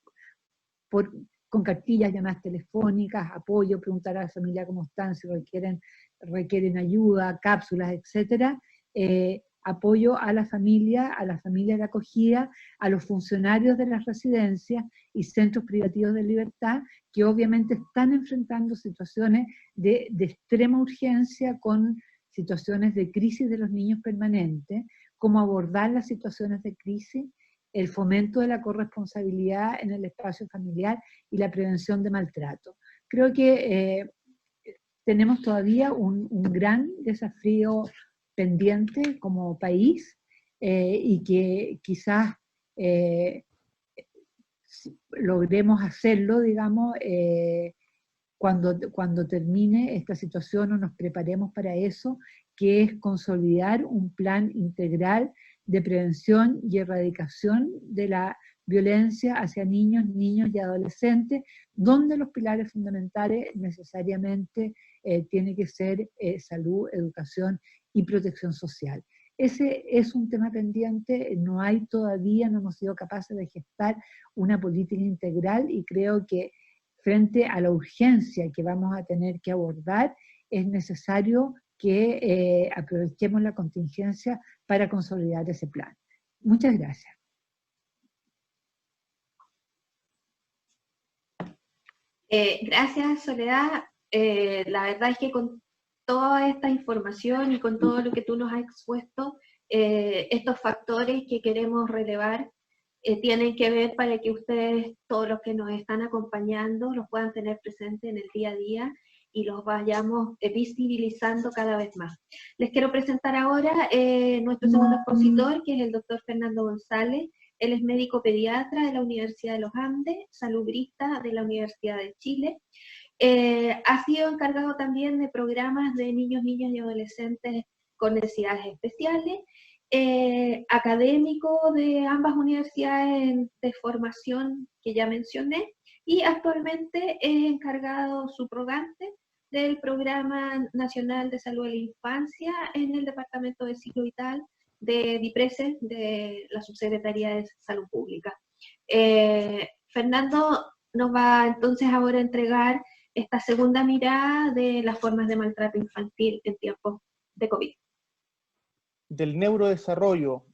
cartillas, llamadas telefónicas, apoyo, preguntar a la familia cómo están, si requieren ayuda, cápsulas, etcétera. Apoyo a la familia de acogida, a los funcionarios de las residencias y centros privativos de libertad, que obviamente están enfrentando situaciones de extrema urgencia con situaciones de crisis de los niños permanentes, cómo abordar las situaciones de crisis, el fomento de la corresponsabilidad en el espacio familiar y la prevención de maltrato. Creo que tenemos todavía un gran desafío pendiente como país y que quizás logremos hacerlo, digamos, cuando termine esta situación o nos preparemos para eso, que es consolidar un plan integral de prevención y erradicación de la violencia hacia niños, niños y adolescentes, donde los pilares fundamentales necesariamente tienen que ser salud, educación y protección social. Ese es un tema pendiente, no hemos sido capaces de gestar una política integral y creo que frente a la urgencia que vamos a tener que abordar, es necesario que aprovechemos la contingencia para consolidar ese plan. Muchas gracias.
Gracias, Soledad. La verdad es que con toda esta información y con todo lo que tú nos has expuesto, estos factores que queremos relevar tienen que ver para que ustedes, todos los que nos están acompañando, los puedan tener presentes en el día a día y los vayamos visibilizando cada vez más. Les quiero presentar ahora nuestro segundo expositor, que es el doctor Fernando González. Él es médico pediatra de la Universidad de los Andes, salubrista de la Universidad de Chile. Ha sido encargado también de programas de niños, niñas y adolescentes con necesidades especiales, académico de ambas universidades de formación que ya mencioné, y actualmente es encargado subrogante del Programa Nacional de Salud de la Infancia en el Departamento de Ciclo Vital de DIPRESE, de la Subsecretaría de Salud Pública. Fernando nos va entonces ahora a entregar esta segunda mirada de las formas de maltrato infantil en tiempos de COVID.
Del neurodesarrollo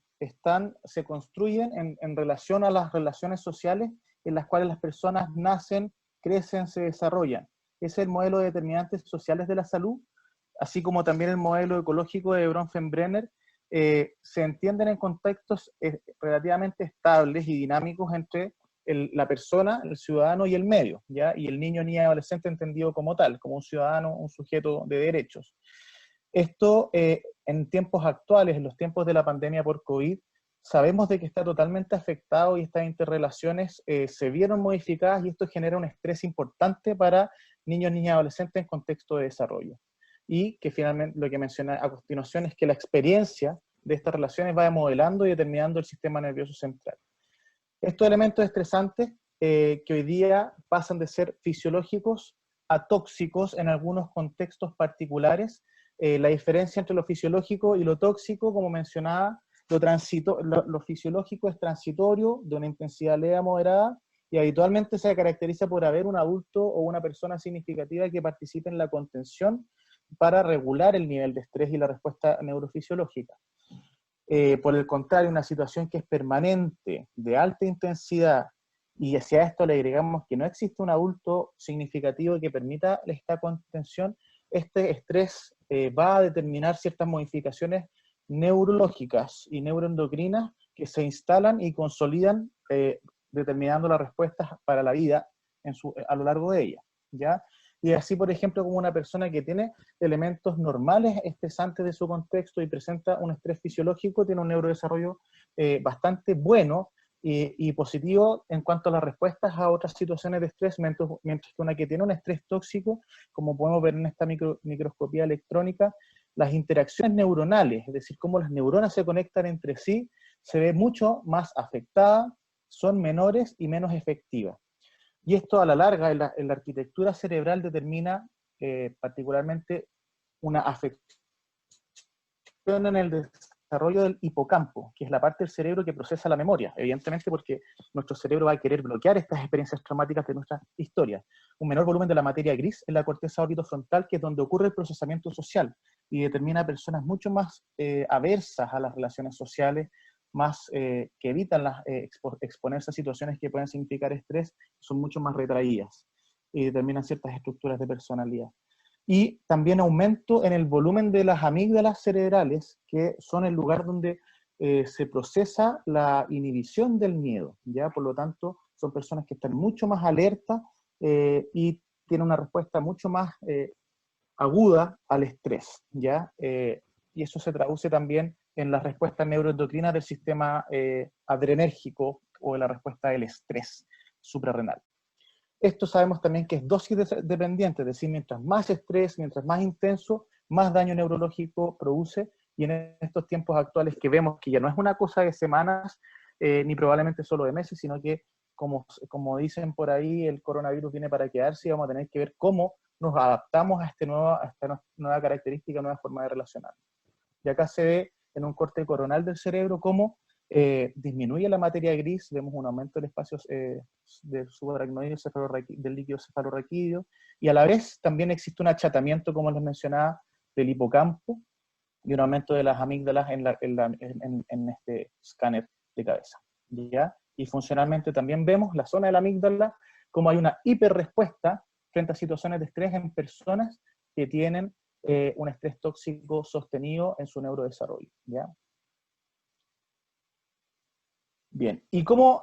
se construyen en relación a las relaciones sociales en las cuales las personas nacen, crecen, se desarrollan. Es el modelo de determinantes sociales de la salud, así como también el modelo ecológico de Bronfenbrenner, se entienden en contextos relativamente estables y dinámicos entre la persona, el ciudadano y el medio, ¿ya? Y el niño, niña y adolescente entendido como tal, como un ciudadano, un sujeto de derechos. Esto en tiempos actuales, en los tiempos de la pandemia por COVID, sabemos de que está totalmente afectado y estas interrelaciones se vieron modificadas y esto genera un estrés importante para niños, niñas y adolescentes en contexto de desarrollo. Y que finalmente lo que mencioné a continuación es que la experiencia de estas relaciones va modelando y determinando el sistema nervioso central. Estos elementos estresantes que hoy día pasan de ser fisiológicos a tóxicos en algunos contextos particulares. La diferencia entre lo fisiológico y lo tóxico, como mencionaba, lo fisiológico es transitorio, de una intensidad leve a moderada, y habitualmente se caracteriza por haber un adulto o una persona significativa que participe en la contención para regular el nivel de estrés y la respuesta neurofisiológica. Por el contrario, una situación que es permanente, de alta intensidad, y hacia esto le agregamos que no existe un adulto significativo que permita esta contención, este estrés va a determinar ciertas modificaciones neurológicas y neuroendocrinas que se instalan y consolidan determinando las respuestas para la vida a lo largo de ella, ¿ya? Y así, por ejemplo, como una persona que tiene elementos normales estresantes de su contexto y presenta un estrés fisiológico, tiene un neurodesarrollo bastante bueno y positivo en cuanto a las respuestas a otras situaciones de estrés, mientras que una que tiene un estrés tóxico, como podemos ver en esta microscopía electrónica, las interacciones neuronales, es decir, cómo las neuronas se conectan entre sí, se ve mucho más afectada, son menores y menos efectivas. Y esto a la larga en la arquitectura cerebral determina particularmente una afección en el desarrollo del hipocampo, que es la parte del cerebro que procesa la memoria, evidentemente porque nuestro cerebro va a querer bloquear estas experiencias traumáticas de nuestra historia. Un menor volumen de la materia gris en la corteza orbitofrontal, que es donde ocurre el procesamiento social, y determina a personas mucho más aversas a las relaciones sociales, más que evitan exponerse a situaciones que pueden significar estrés, son mucho más retraídas, y determinan ciertas estructuras de personalidad. Y también aumento en el volumen de las amígdalas cerebrales, que son el lugar donde se procesa la inhibición del miedo, ¿ya? Por lo tanto, son personas que están mucho más alertas y tienen una respuesta mucho más aguda al estrés, ¿ya? Y eso se traduce también en las respuestas neuroendocrinas del sistema adrenérgico o en la respuesta del estrés suprarrenal. Esto sabemos también que es dosis dependiente, es decir, mientras más estrés, mientras más intenso, más daño neurológico produce, y en estos tiempos actuales que vemos que ya no es una cosa de semanas, ni probablemente solo de meses, sino que, como dicen por ahí, el coronavirus viene para quedarse y vamos a tener que ver cómo nos adaptamos a esta nueva característica, nueva forma de relacionar. Y acá se ve en un corte coronal del cerebro cómo disminuye la materia gris, vemos un aumento del espacio del subaracnoideo del líquido cefalorraquídeo, y a la vez también existe un achatamiento, como les mencionaba, del hipocampo, y un aumento de las amígdalas en este escáner de cabeza, ¿ya? Y funcionalmente también vemos la zona de la amígdala, como hay una hiperrespuesta frente a situaciones de estrés en personas que tienen un estrés tóxico sostenido en su neurodesarrollo, ¿ya? Bien, ¿y cómo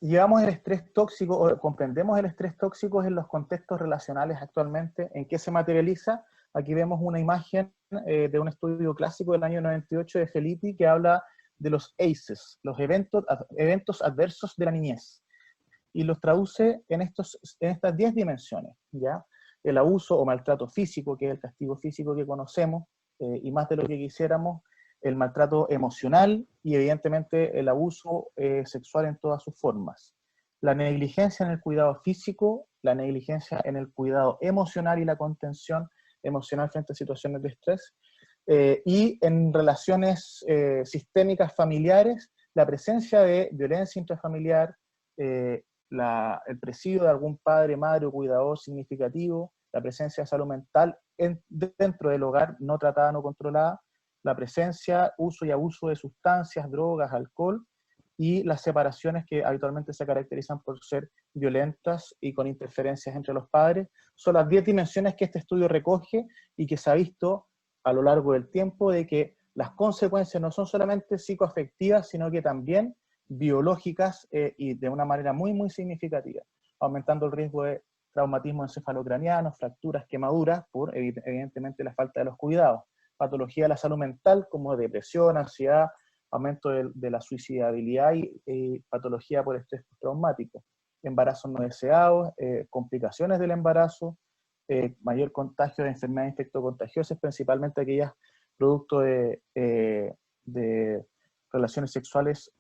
llevamos el estrés tóxico o comprendemos el estrés tóxico en los contextos relacionales actualmente? ¿En qué se materializa? Aquí vemos una imagen de un estudio clásico del año 98 de Felitti que habla de los ACEs, los eventos adversos de la niñez, y los traduce en estas 10 dimensiones, ¿ya? El abuso o maltrato físico, que es el castigo físico que conocemos, y más de lo que quisiéramos, el maltrato emocional y evidentemente el abuso sexual en todas sus formas. La negligencia en el cuidado físico, la negligencia en el cuidado emocional y la contención emocional frente a situaciones de estrés, y en relaciones sistémicas familiares, la presencia de violencia intrafamiliar, el presidio de algún padre, madre o cuidador significativo, la presencia de salud mental dentro del hogar no tratada, no controlada, la presencia, uso y abuso de sustancias, drogas, alcohol, y las separaciones que habitualmente se caracterizan por ser violentas y con interferencias entre los padres, son las 10 dimensiones que este estudio recoge y que se ha visto a lo largo del tiempo de que las consecuencias no son solamente psicoafectivas, sino que también biológicas y de una manera muy, muy significativa, aumentando el riesgo de traumatismo encefalocraniano, fracturas, quemaduras, por evidentemente la falta de los cuidados. Patología de la salud mental como depresión, ansiedad, aumento de la suicidabilidad y patología por estrés postraumático, embarazos no deseados, complicaciones del embarazo, mayor contagio de enfermedades infectocontagiosas, principalmente aquellas producto de relaciones sexuales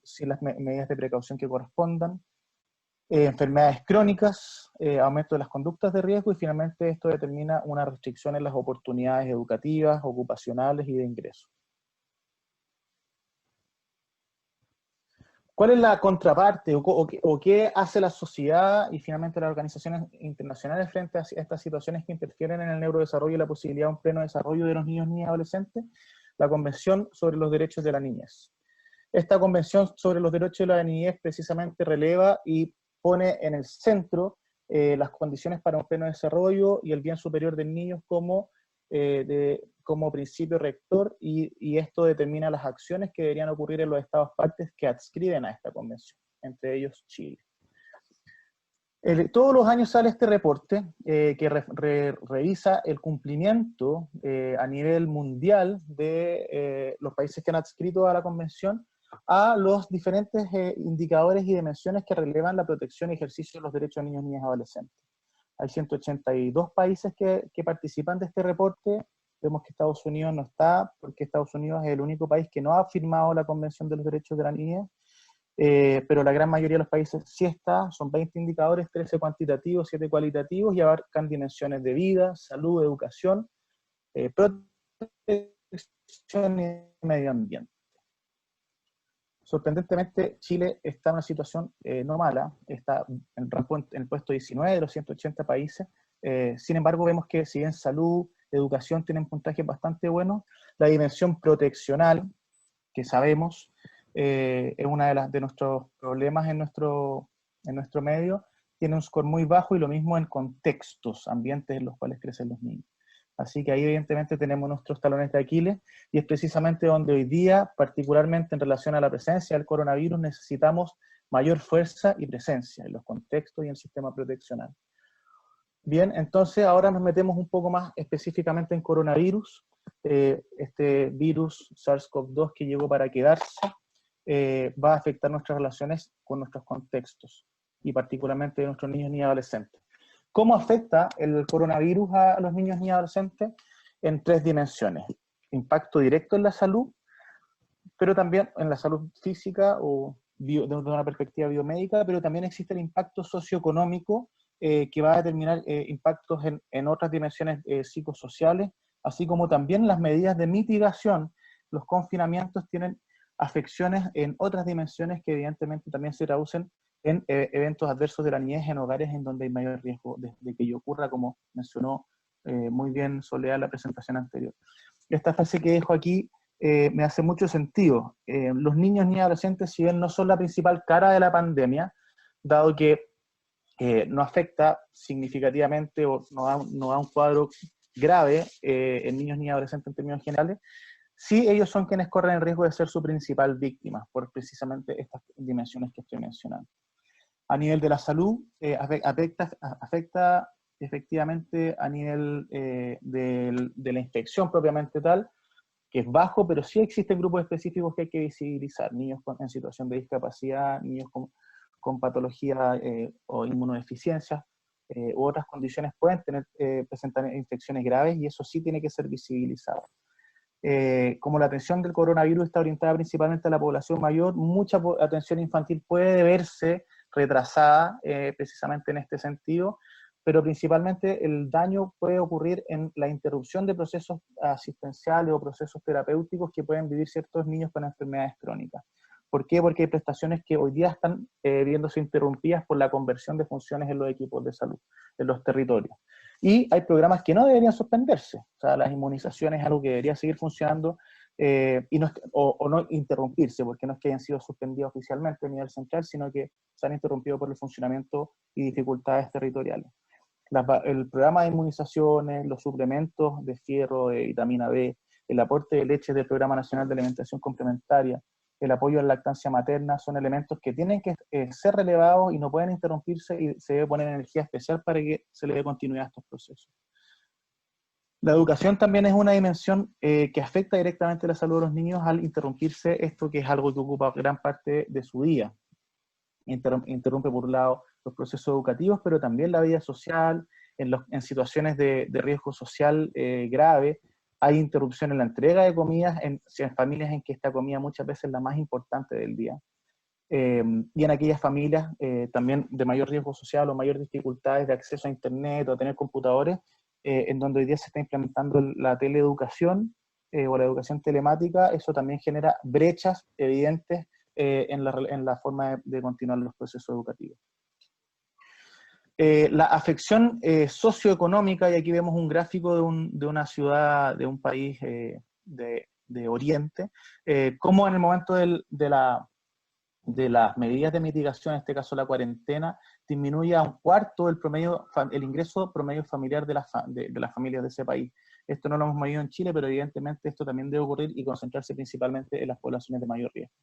sin las medidas de precaución que correspondan, enfermedades crónicas, aumento de las conductas de riesgo, y finalmente esto determina una restricción en las oportunidades educativas, ocupacionales y de ingreso. ¿Cuál es la contraparte o qué hace la sociedad y finalmente las organizaciones internacionales frente a estas situaciones que interfieren en el neurodesarrollo y la posibilidad de un pleno desarrollo de los niños, niñas y adolescentes? La Convención sobre los Derechos de la Niñez. Esta Convención sobre los Derechos de la Niñez precisamente releva y pone en el centro las condiciones para un pleno desarrollo y el bien superior del niño como principio rector, y esto determina las acciones que deberían ocurrir en los estados partes que adscriben a esta convención, entre ellos Chile. Todos los años sale este reporte que revisa el cumplimiento a nivel mundial de los países que han adscrito a la convención a los diferentes indicadores y dimensiones que relevan la protección y ejercicio de los derechos de niños, niñas y adolescentes. Hay 182 países que participan de este reporte. Vemos que Estados Unidos no está, porque Estados Unidos es el único país que no ha firmado la Convención de los Derechos de la Niñez. pero la gran mayoría de los países sí está, son 20 indicadores, 13 cuantitativos, 7 cualitativos, y abarcan dimensiones de vida, salud, educación, protección y medio ambiente. Sorprendentemente, Chile está en una situación no mala, está en el puesto 19 de los 180 países. Sin embargo, vemos que si bien salud, educación tienen puntajes bastante buenos, la dimensión proteccional, que sabemos, es uno de nuestros problemas en nuestro medio, tiene un score muy bajo, y lo mismo en contextos, ambientes en los cuales crecen los niños. Así que ahí evidentemente tenemos nuestros talones de Aquiles, y es precisamente donde hoy día, particularmente en relación a la presencia del coronavirus, necesitamos mayor fuerza y presencia en los contextos y en el sistema proteccional. Bien, entonces ahora nos metemos un poco más específicamente en coronavirus. Este virus SARS-CoV-2 que llegó para quedarse va a afectar nuestras relaciones con nuestros contextos, y particularmente de nuestros niños y adolescentes. ¿Cómo afecta el coronavirus a los niños y adolescentes? En 3 dimensiones. Impacto directo en la salud, pero también en la salud física o de una perspectiva biomédica, pero también existe el impacto socioeconómico que va a determinar impactos en otras dimensiones psicosociales, así como también las medidas de mitigación. Los confinamientos tienen afecciones en otras dimensiones que evidentemente también se traducen en eventos adversos de la niñez en hogares en donde hay mayor riesgo de que ello ocurra, como mencionó muy bien Soledad en la presentación anterior. Esta frase que dejo aquí me hace mucho sentido. Los niños y adolescentes, si bien no son la principal cara de la pandemia, dado que no afecta significativamente o no da un cuadro grave en niños y adolescentes en términos generales, sí ellos son quienes corren el riesgo de ser su principal víctima, por precisamente estas dimensiones que estoy mencionando. A nivel de la salud, afecta efectivamente a nivel de la infección propiamente tal, que es bajo, pero sí existen grupos específicos que hay que visibilizar: niños en situación de discapacidad, niños con patología o inmunodeficiencias u otras condiciones pueden presentar infecciones graves, y eso sí tiene que ser visibilizado. Como la atención del coronavirus está orientada principalmente a la población mayor, mucha atención infantil puede verse retrasada precisamente en este sentido, pero principalmente el daño puede ocurrir en la interrupción de procesos asistenciales o procesos terapéuticos que pueden vivir ciertos niños con enfermedades crónicas. ¿Por qué? Porque hay prestaciones que hoy día están viéndose interrumpidas por la conversión de funciones en los equipos de salud, en los territorios. Y hay programas que no deberían suspenderse. O sea, las inmunizaciones es algo que debería seguir funcionando o no interrumpirse, porque no es que hayan sido suspendidas oficialmente a nivel central, sino que se han interrumpido por el funcionamiento y dificultades territoriales. El programa de inmunizaciones, los suplementos de fierro, de vitamina B, el aporte de leche del Programa Nacional de Alimentación Complementaria, el apoyo a la lactancia materna, son elementos que tienen que ser relevados y no pueden interrumpirse, y se debe poner energía especial para que se le dé continuidad a estos procesos. La educación también es una dimensión que afecta directamente la salud de los niños al interrumpirse esto, que es algo que ocupa gran parte de su día. Interrumpe por un lado los procesos educativos, pero también la vida social. En situaciones de riesgo social grave, hay interrupción en la entrega de comidas en familias en que esta comida muchas veces es la más importante del día. Y en aquellas familias también de mayor riesgo social o mayor dificultades de acceso a internet o a tener computadores, en donde hoy día se está implementando la teleeducación o la educación telemática. Eso también genera brechas evidentes en la forma de continuar los procesos educativos. La afección socioeconómica, y aquí vemos un gráfico de una ciudad, de un país de Oriente, cómo en el momento de las medidas de mitigación, en este caso la cuarentena, disminuye a un cuarto el ingreso promedio familiar de las familias de ese país. Esto no lo hemos medido en Chile, pero evidentemente esto también debe ocurrir y concentrarse principalmente en las poblaciones de mayor riesgo.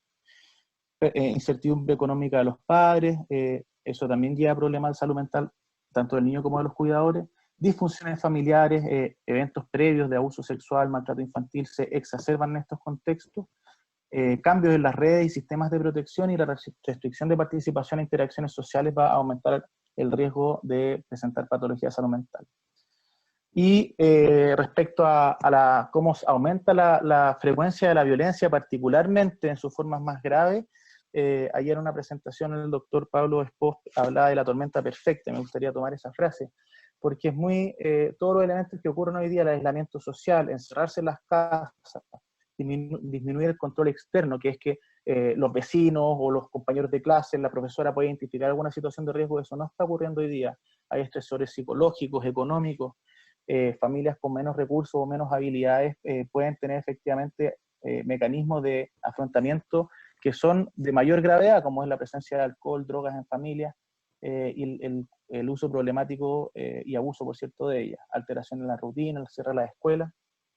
Incertidumbre económica de los padres, eso también lleva problemas de salud mental, tanto del niño como de los cuidadores. Disfunciones familiares, eventos previos de abuso sexual, maltrato infantil se exacerban en estos contextos. Cambios en las redes y sistemas de protección, y la restricción de participación e interacciones sociales va a aumentar el riesgo de presentar patologías de salud mental. Y respecto a cómo aumenta la frecuencia de la violencia, particularmente en sus formas más graves, ayer en una presentación el doctor Pablo Espós hablaba de la tormenta perfecta, me gustaría tomar esa frase, porque es muy, todos los elementos que ocurren hoy día, el aislamiento social, encerrarse en las casas, disminuir el control externo, que es que los vecinos o los compañeros de clase, la profesora puede identificar alguna situación de riesgo, eso no está ocurriendo hoy día. Hay estresores psicológicos, económicos, familias con menos recursos o menos habilidades pueden tener efectivamente mecanismos de afrontamiento que son de mayor gravedad, como es la presencia de alcohol, drogas en familias, y el uso problemático y abuso, por cierto, de ellas, alteración en la rutina, el cierre de las escuelas,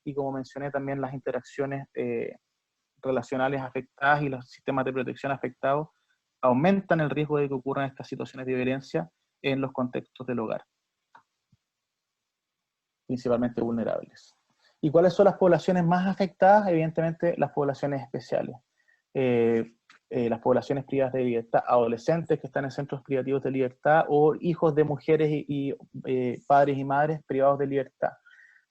y como mencioné también las interacciones relacionales afectadas y los sistemas de protección afectados aumentan el riesgo de que ocurran estas situaciones de violencia en los contextos del hogar, principalmente vulnerables. ¿Y cuáles son las poblaciones más afectadas? Evidentemente las poblaciones especiales. Las poblaciones privadas de libertad, adolescentes que están en centros privativos de libertad o hijos de mujeres y padres y madres privados de libertad,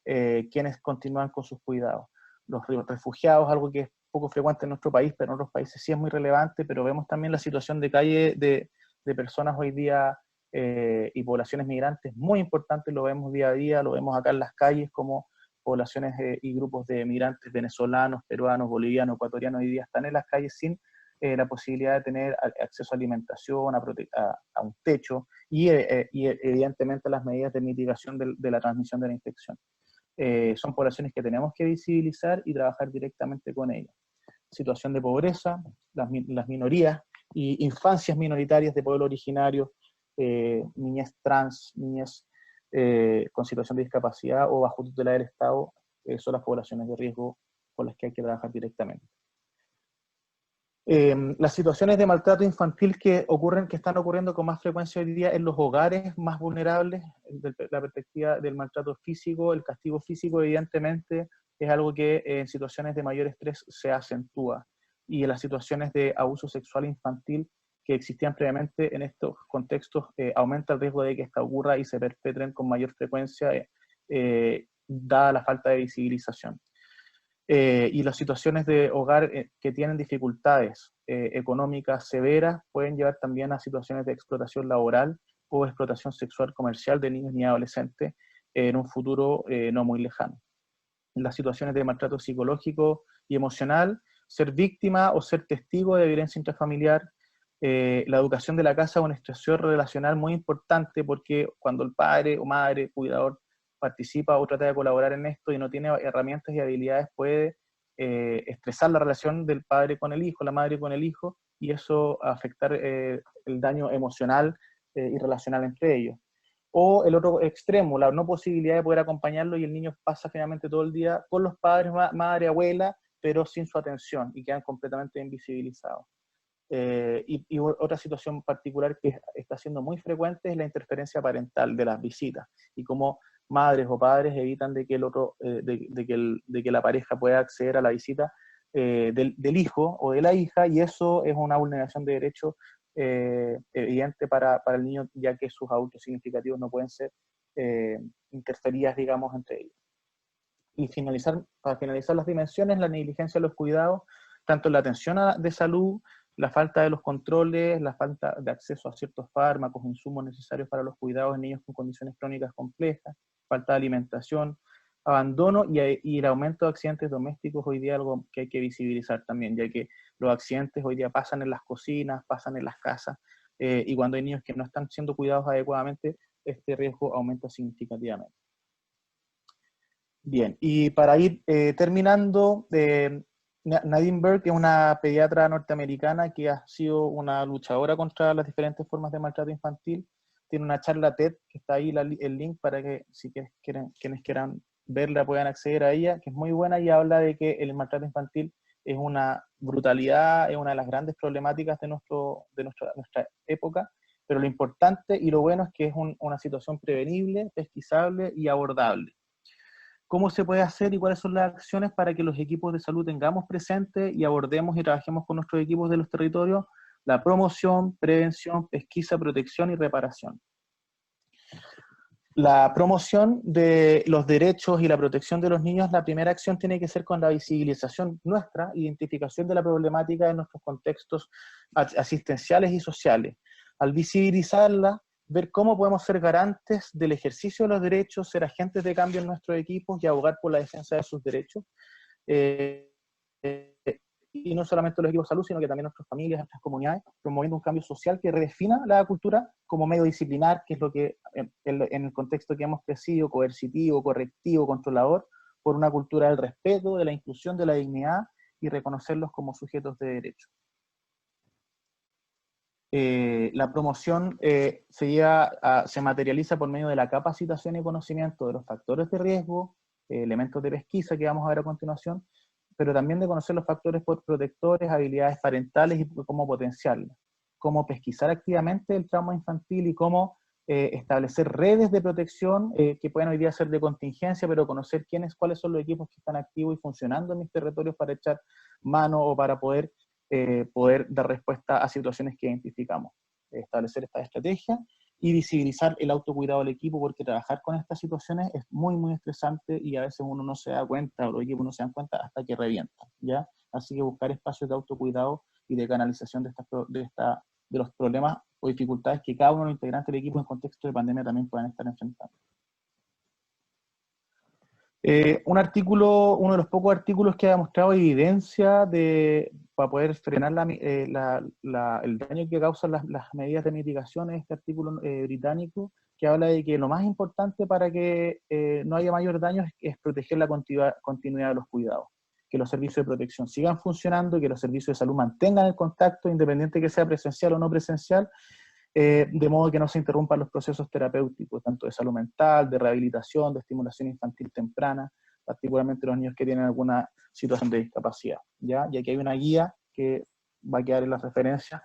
quienes continúan con sus cuidados. Los refugiados, algo que es poco frecuente en nuestro país, pero en otros países sí es muy relevante, pero vemos también la situación de calle de personas hoy día y poblaciones migrantes muy importantes, lo vemos día a día, lo vemos acá en las calles como poblaciones y grupos de migrantes venezolanos, peruanos, bolivianos, ecuatorianos hoy día están en las calles sin la posibilidad de tener acceso a alimentación, a un techo y evidentemente las medidas de mitigación de la transmisión de la infección. Son poblaciones que tenemos que visibilizar y trabajar directamente con ellas. Situación de pobreza, las minorías y infancias minoritarias de pueblo originario, niñez trans, niñez con situación de discapacidad o bajo tutela del Estado, son las poblaciones de riesgo con las que hay que trabajar directamente. Las situaciones de maltrato infantil que están ocurriendo con más frecuencia hoy día en los hogares más vulnerables, desde la perspectiva del maltrato físico, el castigo físico evidentemente es algo que en situaciones de mayor estrés se acentúa, y en las situaciones de abuso sexual infantil que existían previamente en estos contextos aumenta el riesgo de que esta ocurra y se perpetren con mayor frecuencia dada la falta de visibilización. Y las situaciones de hogar que tienen dificultades económicas severas pueden llevar también a situaciones de explotación laboral o explotación sexual comercial de niños y adolescentes en un futuro no muy lejano. Las situaciones de maltrato psicológico y emocional, ser víctima o ser testigo de violencia intrafamiliar, la educación de la casa es una situación relacional muy importante porque cuando el padre o madre, cuidador, participa o trata de colaborar en esto y no tiene herramientas y habilidades, puede estresar la relación del padre con el hijo, la madre con el hijo, y eso afectar el daño emocional y relacional entre ellos. O el otro extremo, la no posibilidad de poder acompañarlo y el niño pasa finalmente todo el día con los padres, madre, abuela, pero sin su atención y quedan completamente invisibilizados. Y otra situación particular que está siendo muy frecuente es la interferencia parental de las visitas y cómo madres o padres evitan de que el otro, de que la pareja pueda acceder a la visita del hijo o de la hija, y eso es una vulneración de derechos evidente para el niño, ya que sus adultos significativos no pueden ser interferidas, digamos, entre ellos. Y para finalizar las dimensiones, la negligencia de los cuidados, tanto en la atención de salud, la falta de los controles, la falta de acceso a ciertos fármacos, insumos necesarios para los cuidados en niños con condiciones crónicas complejas, falta de alimentación, abandono y el aumento de accidentes domésticos hoy día es algo que hay que visibilizar también, ya que los accidentes hoy día pasan en las cocinas, pasan en las casas, y cuando hay niños que no están siendo cuidados adecuadamente, este riesgo aumenta significativamente. Bien, y para ir terminando, Nadine Burke es una pediatra norteamericana que ha sido una luchadora contra las diferentes formas de maltrato infantil. Tiene una charla TED, que está ahí el link para que si quienes quieran verla puedan acceder a ella, que es muy buena y habla de que el maltrato infantil es una brutalidad, es una de las grandes problemáticas de nuestra época, pero lo importante y lo bueno es que es una situación prevenible, pesquisable y abordable. ¿Cómo se puede hacer y cuáles son las acciones para que los equipos de salud tengamos presente y abordemos y trabajemos con nuestros equipos de los territorios? La promoción, prevención, pesquisa, protección y reparación. La promoción de los derechos y la protección de los niños, la primera acción tiene que ser con la visibilización nuestra, identificación de la problemática en nuestros contextos asistenciales y sociales. Al visibilizarla, ver cómo podemos ser garantes del ejercicio de los derechos, ser agentes de cambio en nuestros equipos y abogar por la defensa de sus derechos. Y no solamente los equipos de salud, sino que también nuestras familias, nuestras comunidades, promoviendo un cambio social que redefina la cultura como medio disciplinar, que es lo que en el contexto que hemos crecido, coercitivo, correctivo, controlador, por una cultura del respeto, de la inclusión, de la dignidad y reconocerlos como sujetos de derecho. La promoción se materializa por medio de la capacitación y conocimiento de los factores de riesgo, elementos de pesquisa que vamos a ver a continuación, pero también de conocer los factores protectores, habilidades parentales y cómo potenciarlas, cómo pesquisar activamente el trauma infantil y cómo establecer redes de protección que pueden hoy día ser de contingencia, pero conocer cuáles son los equipos que están activos y funcionando en mis territorios para echar mano o para poder dar respuesta a situaciones que identificamos. Establecer esta estrategia y visibilizar el autocuidado del equipo, porque trabajar con estas situaciones es muy, muy estresante y a veces uno no se da cuenta, o los equipos no se dan cuenta hasta que revientan, ¿ya? Así que buscar espacios de autocuidado y de canalización de los problemas o dificultades que cada uno de los integrantes del equipo en contexto de pandemia también puedan estar enfrentando. Uno de los pocos artículos que ha demostrado evidencia para poder frenar el daño que causan las medidas de mitigación es este artículo británico, que habla de que lo más importante para que no haya mayor daño es proteger la continuidad de los cuidados, que los servicios de protección sigan funcionando y que los servicios de salud mantengan el contacto, independiente que sea presencial o no presencial, de modo que no se interrumpan los procesos terapéuticos, tanto de salud mental, de rehabilitación, de estimulación infantil temprana, particularmente los niños que tienen alguna situación de discapacidad, ¿ya? Y aquí hay una guía que va a quedar en la referencia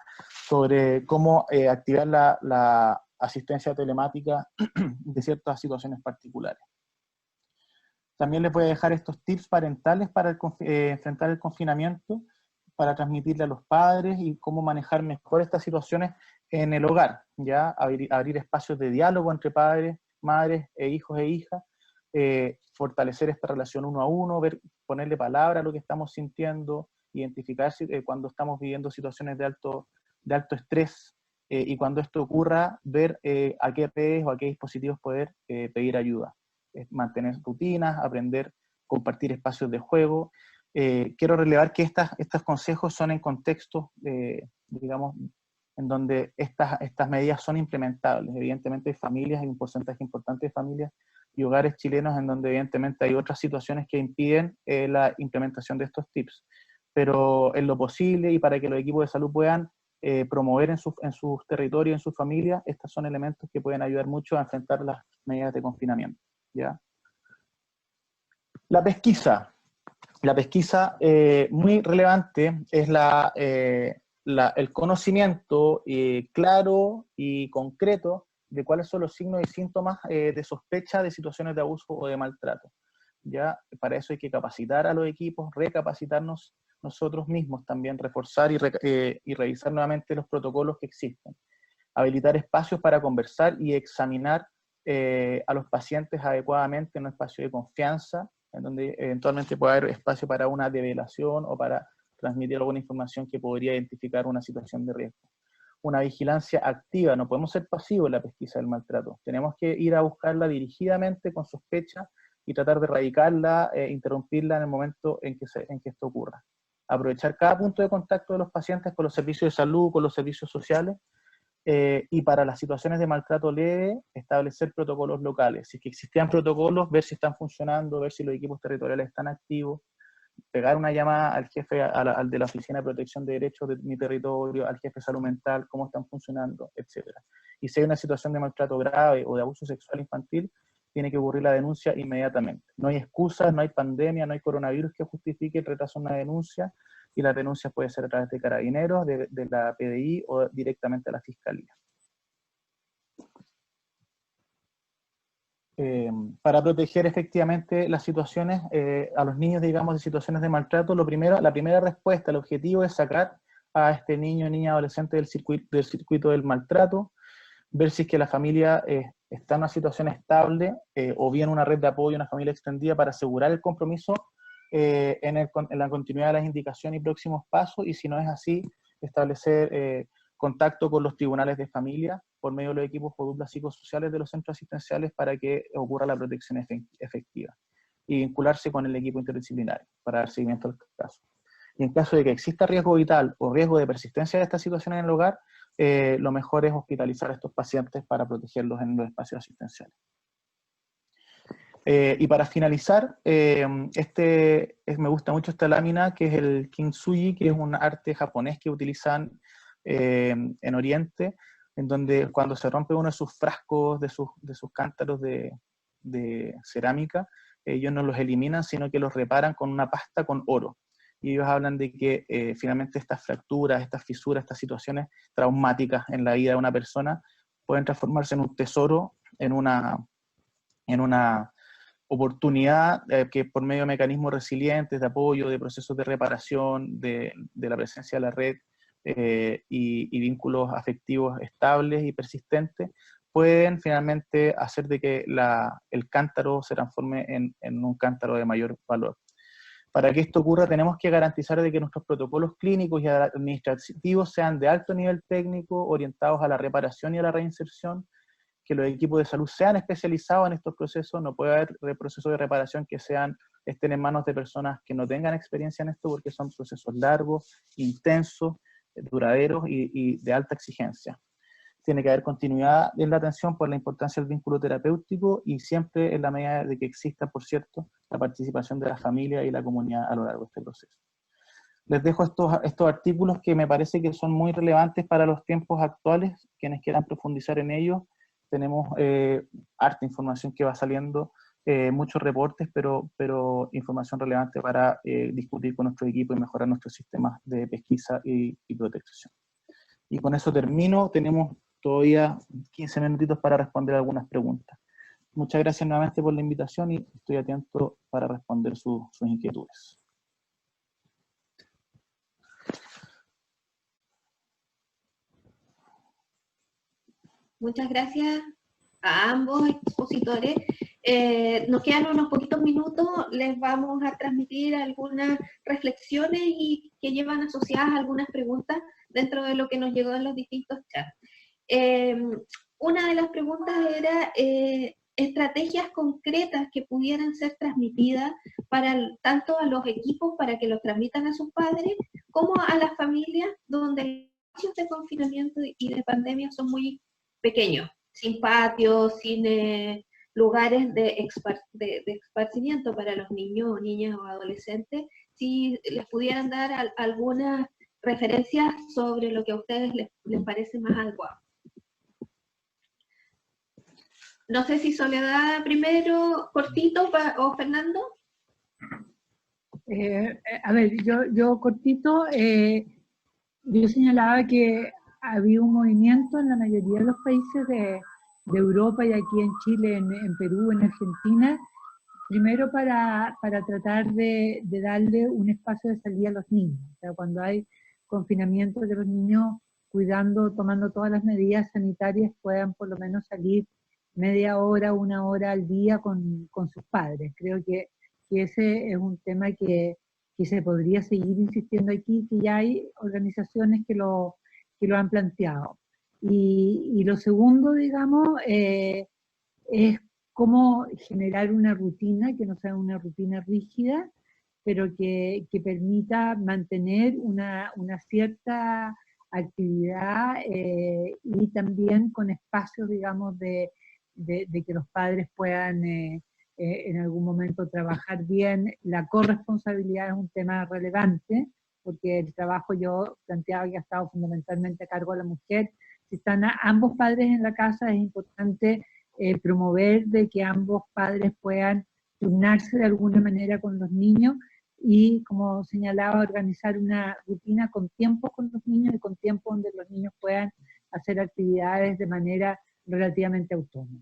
sobre cómo activar la asistencia telemática de ciertas situaciones particulares. También les voy a dejar estos tips parentales para enfrentar el confinamiento, para transmitirle a los padres y cómo manejar mejor estas situaciones en el hogar, ya abrir espacios de diálogo entre padres, madres, hijos e hijas, fortalecer esta relación uno a uno, ponerle palabra a lo que estamos sintiendo, identificar cuando estamos viviendo situaciones de alto estrés, y cuando esto ocurra, ver a qué redes o a qué dispositivos poder pedir ayuda. Mantener rutinas, aprender, compartir espacios de juego. Quiero relevar que estos consejos son en contextos, digamos, en donde estas medidas son implementables. Evidentemente hay familias, hay un porcentaje importante de familias y hogares chilenos en donde evidentemente hay otras situaciones que impiden la implementación de estos tips. Pero en lo posible y para que los equipos de salud puedan promover en sus territorios, en sus familias, estos son elementos que pueden ayudar mucho a enfrentar las medidas de confinamiento, ¿ya? La pesquisa. La pesquisa muy relevante es el conocimiento claro y concreto de cuáles son los signos y síntomas de sospecha de situaciones de abuso o de maltrato. ¿Ya? Para eso hay que capacitar a los equipos, recapacitarnos nosotros mismos también, reforzar y revisar nuevamente los protocolos que existen. Habilitar espacios para conversar y examinar a los pacientes adecuadamente en un espacio de confianza, en donde eventualmente puede haber espacio para una develación o para transmitir alguna información que podría identificar una situación de riesgo. Una vigilancia activa, no podemos ser pasivos en la pesquisa del maltrato, tenemos que ir a buscarla dirigidamente con sospecha y tratar de erradicarla, interrumpirla en el momento en que esto ocurra. Aprovechar cada punto de contacto de los pacientes con los servicios de salud, con los servicios sociales, y para las situaciones de maltrato leve, establecer protocolos locales. Si es que existían protocolos, ver si están funcionando, ver si los equipos territoriales están activos, pegar una llamada al jefe, al de la Oficina de Protección de Derechos de mi territorio, al jefe de salud mental, cómo están funcionando, etc. Y si hay una situación de maltrato grave o de abuso sexual infantil, tiene que ocurrir la denuncia inmediatamente. No hay excusas, no hay pandemia, no hay coronavirus que justifique el retraso de una denuncia, y la denuncia puede ser a través de Carabineros, de la PDI o directamente a la Fiscalía. Para proteger efectivamente las situaciones, a los niños, digamos, de situaciones de maltrato, la primera respuesta, el objetivo es sacar a este niño, niña, adolescente del circuito del maltrato, ver si es que la familia está en una situación estable, o bien una red de apoyo, una familia extendida, para asegurar el compromiso en la continuidad de las indicaciones y próximos pasos, y si no es así, establecer contacto con los tribunales de familia por medio de los equipos o duplas psicosociales de los centros asistenciales para que ocurra la protección efectiva, y vincularse con el equipo interdisciplinario para dar seguimiento al caso. Y en caso de que exista riesgo vital o riesgo de persistencia de esta situación en el hogar, lo mejor es hospitalizar a estos pacientes para protegerlos en los espacios asistenciales. Y para finalizar, me gusta mucho esta lámina, que es el kintsugi, que es un arte japonés que utilizan en Oriente, en donde cuando se rompe uno de sus frascos, de sus cántaros de cerámica, ellos no los eliminan, sino que los reparan con una pasta con oro. Y ellos hablan de que finalmente estas fracturas, estas fisuras, estas situaciones traumáticas en la vida de una persona pueden transformarse en un tesoro, en una oportunidad que por medio de mecanismos resilientes, de apoyo, de procesos de reparación, de la presencia de la red y vínculos afectivos estables y persistentes, pueden finalmente hacer de que el cántaro se transforme en un cántaro de mayor valor. Para que esto ocurra, tenemos que garantizar de que nuestros protocolos clínicos y administrativos sean de alto nivel técnico, orientados a la reparación y a la reinserción, que los equipos de salud sean especializados en estos procesos. No puede haber procesos de reparación que estén en manos de personas que no tengan experiencia en esto, porque son procesos largos, intensos, duraderos y de alta exigencia. Tiene que haber continuidad en la atención por la importancia del vínculo terapéutico, y siempre en la medida de que exista, por cierto, la participación de la familia y la comunidad a lo largo de este proceso. Les dejo estos artículos que me parece que son muy relevantes para los tiempos actuales. Quienes quieran profundizar en ellos, tenemos harta información que va saliendo, muchos reportes, pero información relevante para discutir con nuestro equipo y mejorar nuestros sistemas de pesquisa y protección. Y con eso termino. Tenemos todavía 15 minutitos para responder algunas preguntas. Muchas gracias nuevamente por la invitación y estoy atento para responder sus inquietudes.
Muchas gracias a ambos expositores. Nos quedan unos poquitos minutos, les vamos a transmitir algunas reflexiones y que llevan asociadas algunas preguntas dentro de lo que nos llegó en los distintos chats. Una de las preguntas era estrategias concretas que pudieran ser transmitidas tanto a los equipos para que los transmitan a sus padres, como a las familias donde los espacios de confinamiento y de pandemia son muy pequeños, sin patios, sin lugares de esparcimiento para los niños, niñas o adolescentes. Si les pudieran dar algunas referencias sobre lo que a ustedes les parece más adecuado. No sé si Soledad primero, cortito, o Fernando.
A ver, yo cortito, yo señalaba que había un movimiento en la mayoría de los países de Europa, y aquí en Chile, en Perú, en Argentina, primero para tratar de darle un espacio de salida a los niños. O sea, cuando hay confinamiento, de los niños tomando todas las medidas sanitarias, puedan por lo menos salir media hora, una hora al día con sus padres. Creo que ese es un tema que se podría seguir insistiendo aquí, que ya hay organizaciones que lo han planteado. Y lo segundo, digamos, es cómo generar una rutina que no sea una rutina rígida, pero que permita mantener una cierta actividad y también con espacios, digamos, de que los padres puedan en algún momento trabajar bien. La corresponsabilidad es un tema relevante, porque el trabajo, yo planteaba que ha estado fundamentalmente a cargo de la mujer. Si están ambos padres en la casa, es importante promover de que ambos padres puedan turnarse de alguna manera con los niños y, como señalaba, organizar una rutina con tiempo con los niños y con tiempo donde los niños puedan hacer actividades de manera relativamente autónoma.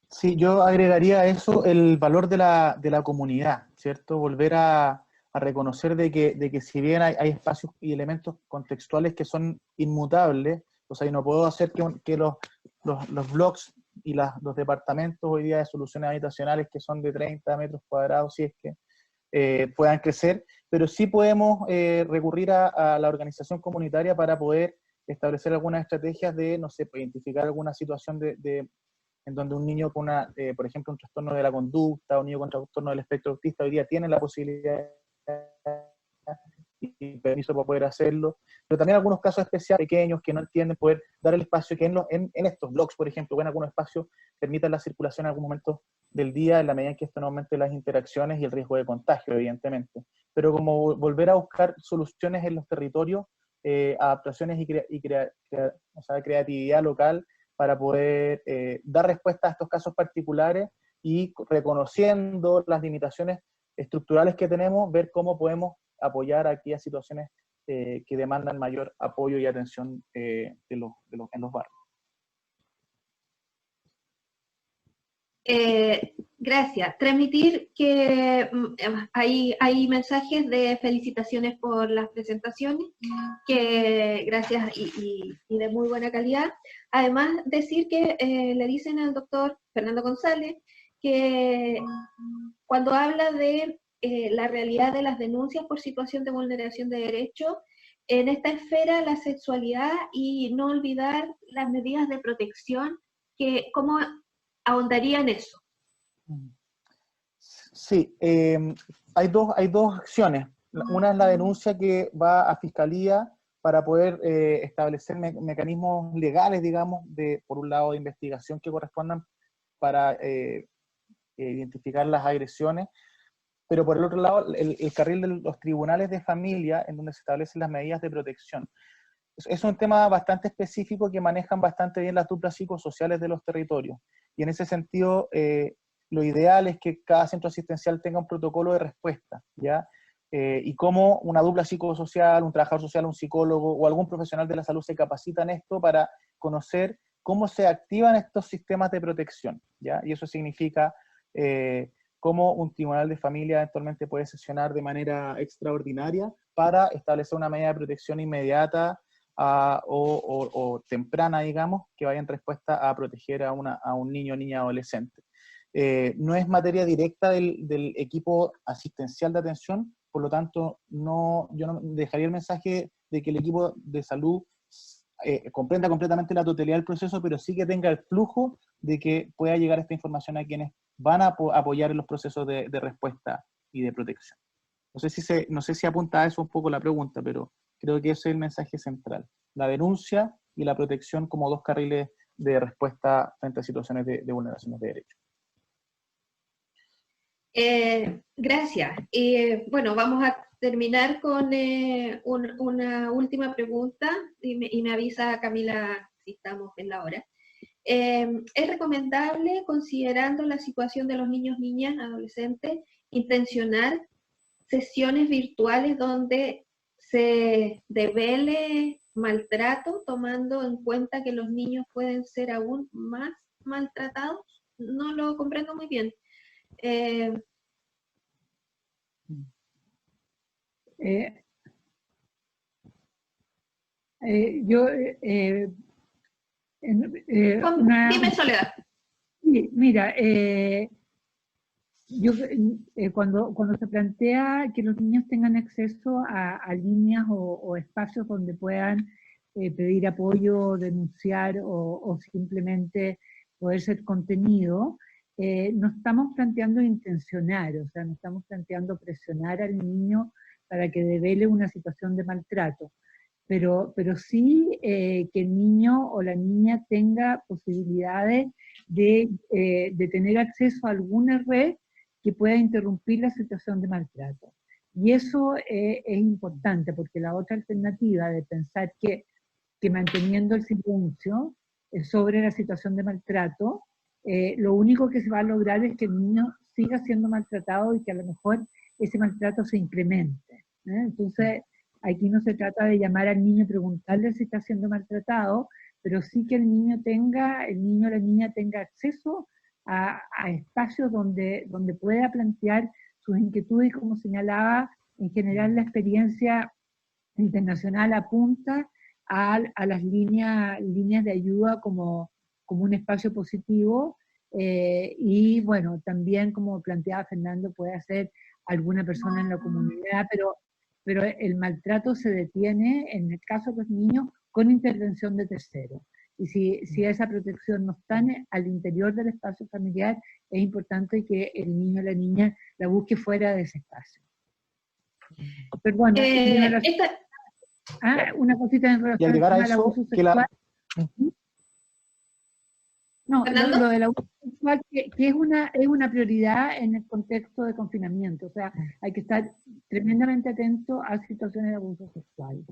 Sí, yo agregaría a eso el valor de la comunidad, ¿cierto? Volver a reconocer de que si bien hay espacios y elementos contextuales que son inmutables, o sea, y no puedo hacer que los blogs y los departamentos hoy día de soluciones habitacionales que son de 30 metros cuadrados, si es que puedan crecer, pero sí podemos recurrir a la organización comunitaria para poder establecer algunas estrategias de, no sé, identificar alguna situación en donde un niño con por ejemplo, un trastorno de la conducta, un niño con trastorno del espectro autista hoy día tiene la posibilidad y permiso para poder hacerlo, pero también algunos casos especiales pequeños que no entienden, poder dar el espacio que en estos blogs, por ejemplo, o en algunos espacios permitan la circulación en algún momento del día, en la medida en que esto no aumente las interacciones y el riesgo de contagio, evidentemente. Pero como volver a buscar soluciones en los territorios, adaptaciones y creatividad local para poder dar respuesta a estos casos particulares y reconociendo las limitaciones estructurales que tenemos, ver cómo podemos apoyar aquí a situaciones que demandan mayor apoyo y atención en los barrios.
Gracias. Transmitir que hay mensajes de felicitaciones por las presentaciones, que gracias y de muy buena calidad. Además, decir que le dicen al doctor Fernando González que cuando habla de la realidad de las denuncias por situación de vulneración de derechos, en esta esfera la sexualidad y no olvidar las medidas de protección, que cómo ahondaría en eso.
Sí, hay dos acciones. Una es la denuncia que va a Fiscalía para poder establecer mecanismos legales, digamos, por un lado de investigación que correspondan para identificar las agresiones, pero por el otro lado el carril de los tribunales de familia en donde se establecen las medidas de protección. Es un tema bastante específico que manejan bastante bien las duplas psicosociales de los territorios. Y en ese sentido, lo ideal es que cada centro asistencial tenga un protocolo de respuesta, ¿ya? Y cómo una dupla psicosocial, un trabajador social, un psicólogo o algún profesional de la salud se capacita en esto para conocer cómo se activan estos sistemas de protección, ¿ya? Y eso significa cómo un tribunal de familia eventualmente puede sesionar de manera extraordinaria para establecer una medida de protección inmediata o temprana, digamos, que vaya en respuesta a proteger a un niño o niña adolescente. No es materia directa del equipo asistencial de atención, por lo tanto, yo no dejaría el mensaje de que el equipo de salud comprenda completamente la totalidad del proceso, pero sí que tenga el flujo de que pueda llegar esta información a quienes van a apoyar en los procesos de respuesta y de protección. No sé si apunta a eso un poco la pregunta, pero creo que ese es el mensaje central. La denuncia y la protección como dos carriles de respuesta frente a situaciones de vulneraciones de derechos.
Gracias. Bueno, vamos a terminar con una última pregunta y me avisa Camila si estamos en la hora. ¿Es recomendable, considerando la situación de los niños, niñas, adolescentes, intencionar sesiones virtuales donde se devele maltrato, tomando en cuenta que los niños pueden ser aún más maltratados? No lo comprendo muy bien. Dime, Soledad.
Mira, cuando se plantea que los niños tengan acceso a líneas o espacios donde puedan pedir apoyo, denunciar o simplemente poder ser contenido, no estamos planteando intencionar, o sea, no estamos planteando presionar al niño para que devele una situación de maltrato, pero sí que el niño o la niña tenga posibilidades de tener acceso a alguna red que pueda interrumpir la situación de maltrato. Y eso es importante, porque la otra alternativa de pensar que manteniendo el silencio sobre la situación de maltrato, lo único que se va a lograr es que el niño siga siendo maltratado y que a lo mejor ese maltrato se incremente. Entonces, aquí no se trata de llamar al niño y preguntarle si está siendo maltratado, pero sí que el niño o la niña tenga acceso a espacios donde pueda plantear sus inquietudes, y como señalaba, en general la experiencia internacional apunta a las líneas de ayuda como como un espacio positivo, y bueno, también como planteaba Fernando, puede ser alguna persona en la comunidad, pero el maltrato se detiene, en el caso de los niños, con intervención de terceros. Y si esa protección no está al interior del espacio familiar, es importante que el niño o la niña la busque fuera de ese espacio. Pero bueno, una cosita en relación
al llegar a
al
eso,
abuso sexual. No, lo del abuso sexual, que es una prioridad en el contexto de confinamiento. O sea, hay que estar tremendamente atento a situaciones de abuso sexual.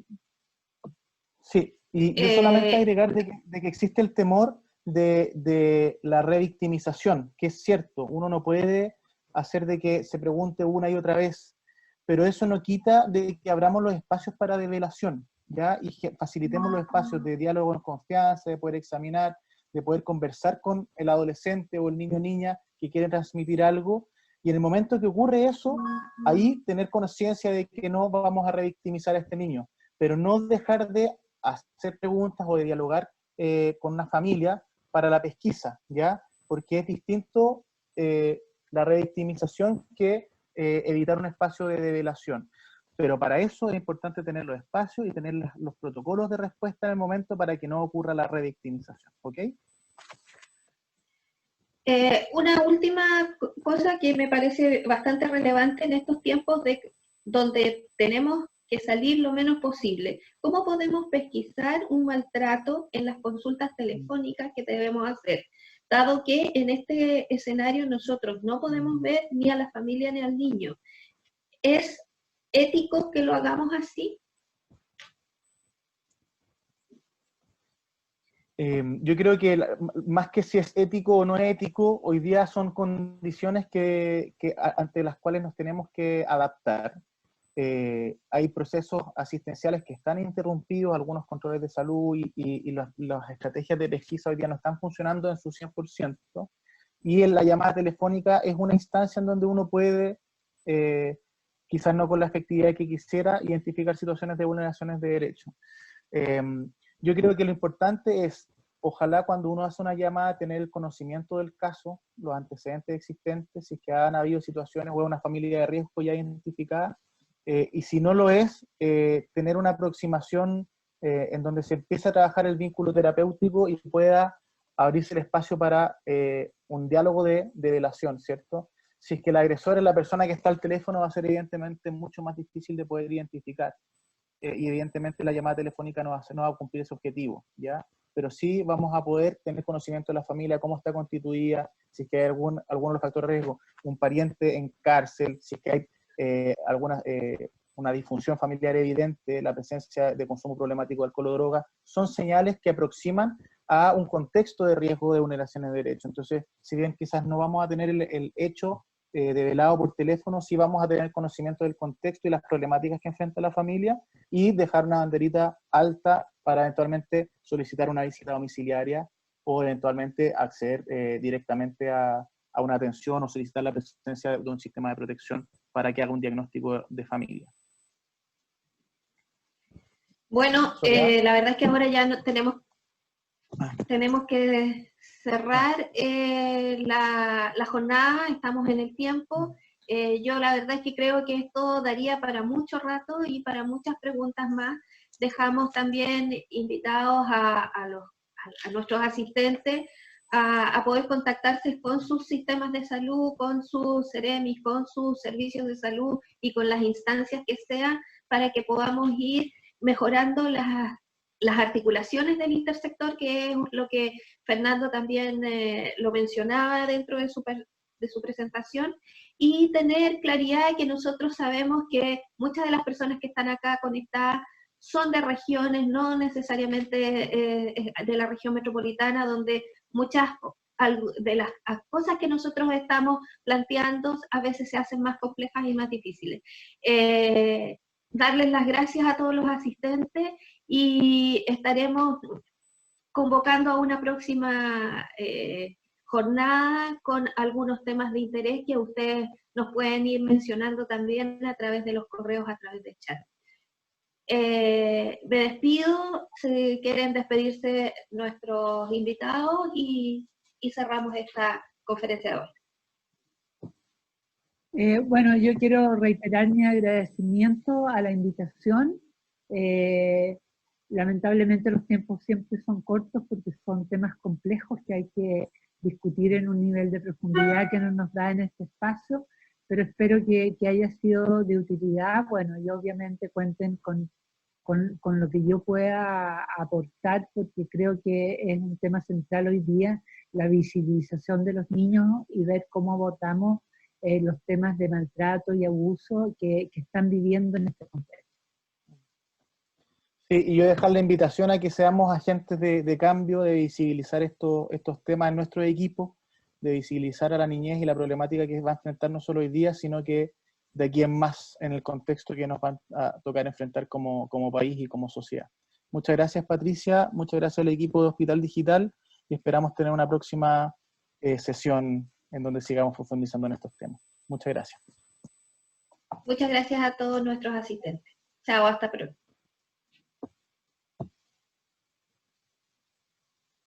Sí, y yo solamente agregar de que existe el temor de la revictimización, que es cierto, uno no puede hacer de que se pregunte una y otra vez, pero eso no quita de que abramos los espacios para develación, ¿ya? Y facilitemos los espacios de diálogo en confianza, de poder examinar, de poder conversar con el adolescente o el niño o niña que quiere transmitir algo, y en el momento que ocurre eso, ahí tener conciencia de que no vamos a revictimizar a este niño, pero no dejar de hacer preguntas o de dialogar con una familia para la pesquisa, ¿ya? Porque es distinto la revictimización que evitar un espacio de develación. Pero para eso es importante tener los espacios y tener los protocolos de respuesta en el momento para que no ocurra la revictimización, ¿ok?
Una última cosa que me parece bastante relevante en estos tiempos donde tenemos que salir lo menos posible. ¿Cómo podemos pesquisar un maltrato en las consultas telefónicas que debemos hacer? Dado que en este escenario nosotros no podemos ver ni a la familia ni al niño. ¿Es ético que lo hagamos así?
Yo creo que más que si es ético o no ético, hoy día son condiciones ante las cuales nos tenemos que adaptar. Hay procesos asistenciales que están interrumpidos, algunos controles de salud y las estrategias de pesquisa hoy día no están funcionando en su 100%, y en la llamada telefónica es una instancia en donde uno puede, quizás no con la efectividad que quisiera, identificar situaciones de vulneraciones de derechos. Yo creo que lo importante es, ojalá cuando uno hace una llamada, tener el conocimiento del caso, los antecedentes existentes, si es que han habido situaciones o una familia de riesgo ya identificada, y si no lo es, tener una aproximación en donde se empiece a trabajar el vínculo terapéutico y pueda abrirse el espacio para un diálogo de delación, ¿cierto? Si es que el agresor es la persona que está al teléfono, va a ser evidentemente mucho más difícil de poder identificar. Y evidentemente la llamada telefónica no va a cumplir ese objetivo, ¿ya? Pero sí vamos a poder tener conocimiento de la familia, cómo está constituida, si es que hay alguno de los factores de riesgo, un pariente en cárcel, si es que hay una disfunción familiar evidente, la presencia de consumo problemático de alcohol o droga, son señales que aproximan a un contexto de riesgo de vulneraciones de derechos. Entonces, si bien quizás no vamos a tener el hecho develado por teléfono, sí vamos a tener conocimiento del contexto y las problemáticas que enfrenta la familia y dejar una banderita alta para eventualmente solicitar una visita domiciliaria o eventualmente acceder directamente a una atención o solicitar la presencia de un sistema de protección para que haga un diagnóstico de familia.
Bueno, la verdad es que ahora ya no tenemos que cerrar la jornada, estamos en el tiempo. Yo la verdad es que creo que esto daría para mucho rato y para muchas preguntas más. Dejamos también invitados a nuestros asistentes a poder contactarse con sus sistemas de salud, con sus CEREMIS, con sus servicios de salud y con las instancias que sean para que podamos ir mejorando las articulaciones del intersector, que es lo que Fernando también lo mencionaba dentro de su presentación, y tener claridad de que nosotros sabemos que muchas de las personas que están acá conectadas son de regiones, no necesariamente de la región metropolitana, donde muchas de las cosas que nosotros estamos planteando a veces se hacen más complejas y más difíciles. Darles las gracias a todos los asistentes y estaremos convocando a una próxima jornada con algunos temas de interés que ustedes nos pueden ir mencionando también a través de los correos, a través del chat. Me despido, si quieren despedirse nuestros invitados y cerramos esta conferencia de hoy.
Bueno, yo quiero reiterar mi agradecimiento a la invitación. Lamentablemente los tiempos siempre son cortos porque son temas complejos que hay que discutir en un nivel de profundidad que no nos da en este espacio, pero espero que haya sido de utilidad. Bueno, y obviamente cuenten con lo que yo pueda aportar, porque creo que es un tema central hoy día, la visibilización de los niños y ver cómo abordamos los temas de maltrato y abuso que están viviendo en este contexto.
Sí, y yo dejar la invitación a que seamos agentes de cambio, de visibilizar estos temas en nuestro equipo, de visibilizar a la niñez y la problemática que va a enfrentar no solo hoy día, sino que de aquí en más en el contexto que nos va a tocar enfrentar como país y como sociedad. Muchas gracias, Patricia, muchas gracias al equipo de Hospital Digital y esperamos tener una próxima sesión en donde sigamos profundizando en estos temas. Muchas gracias.
Muchas gracias a todos nuestros asistentes. Chao, hasta pronto.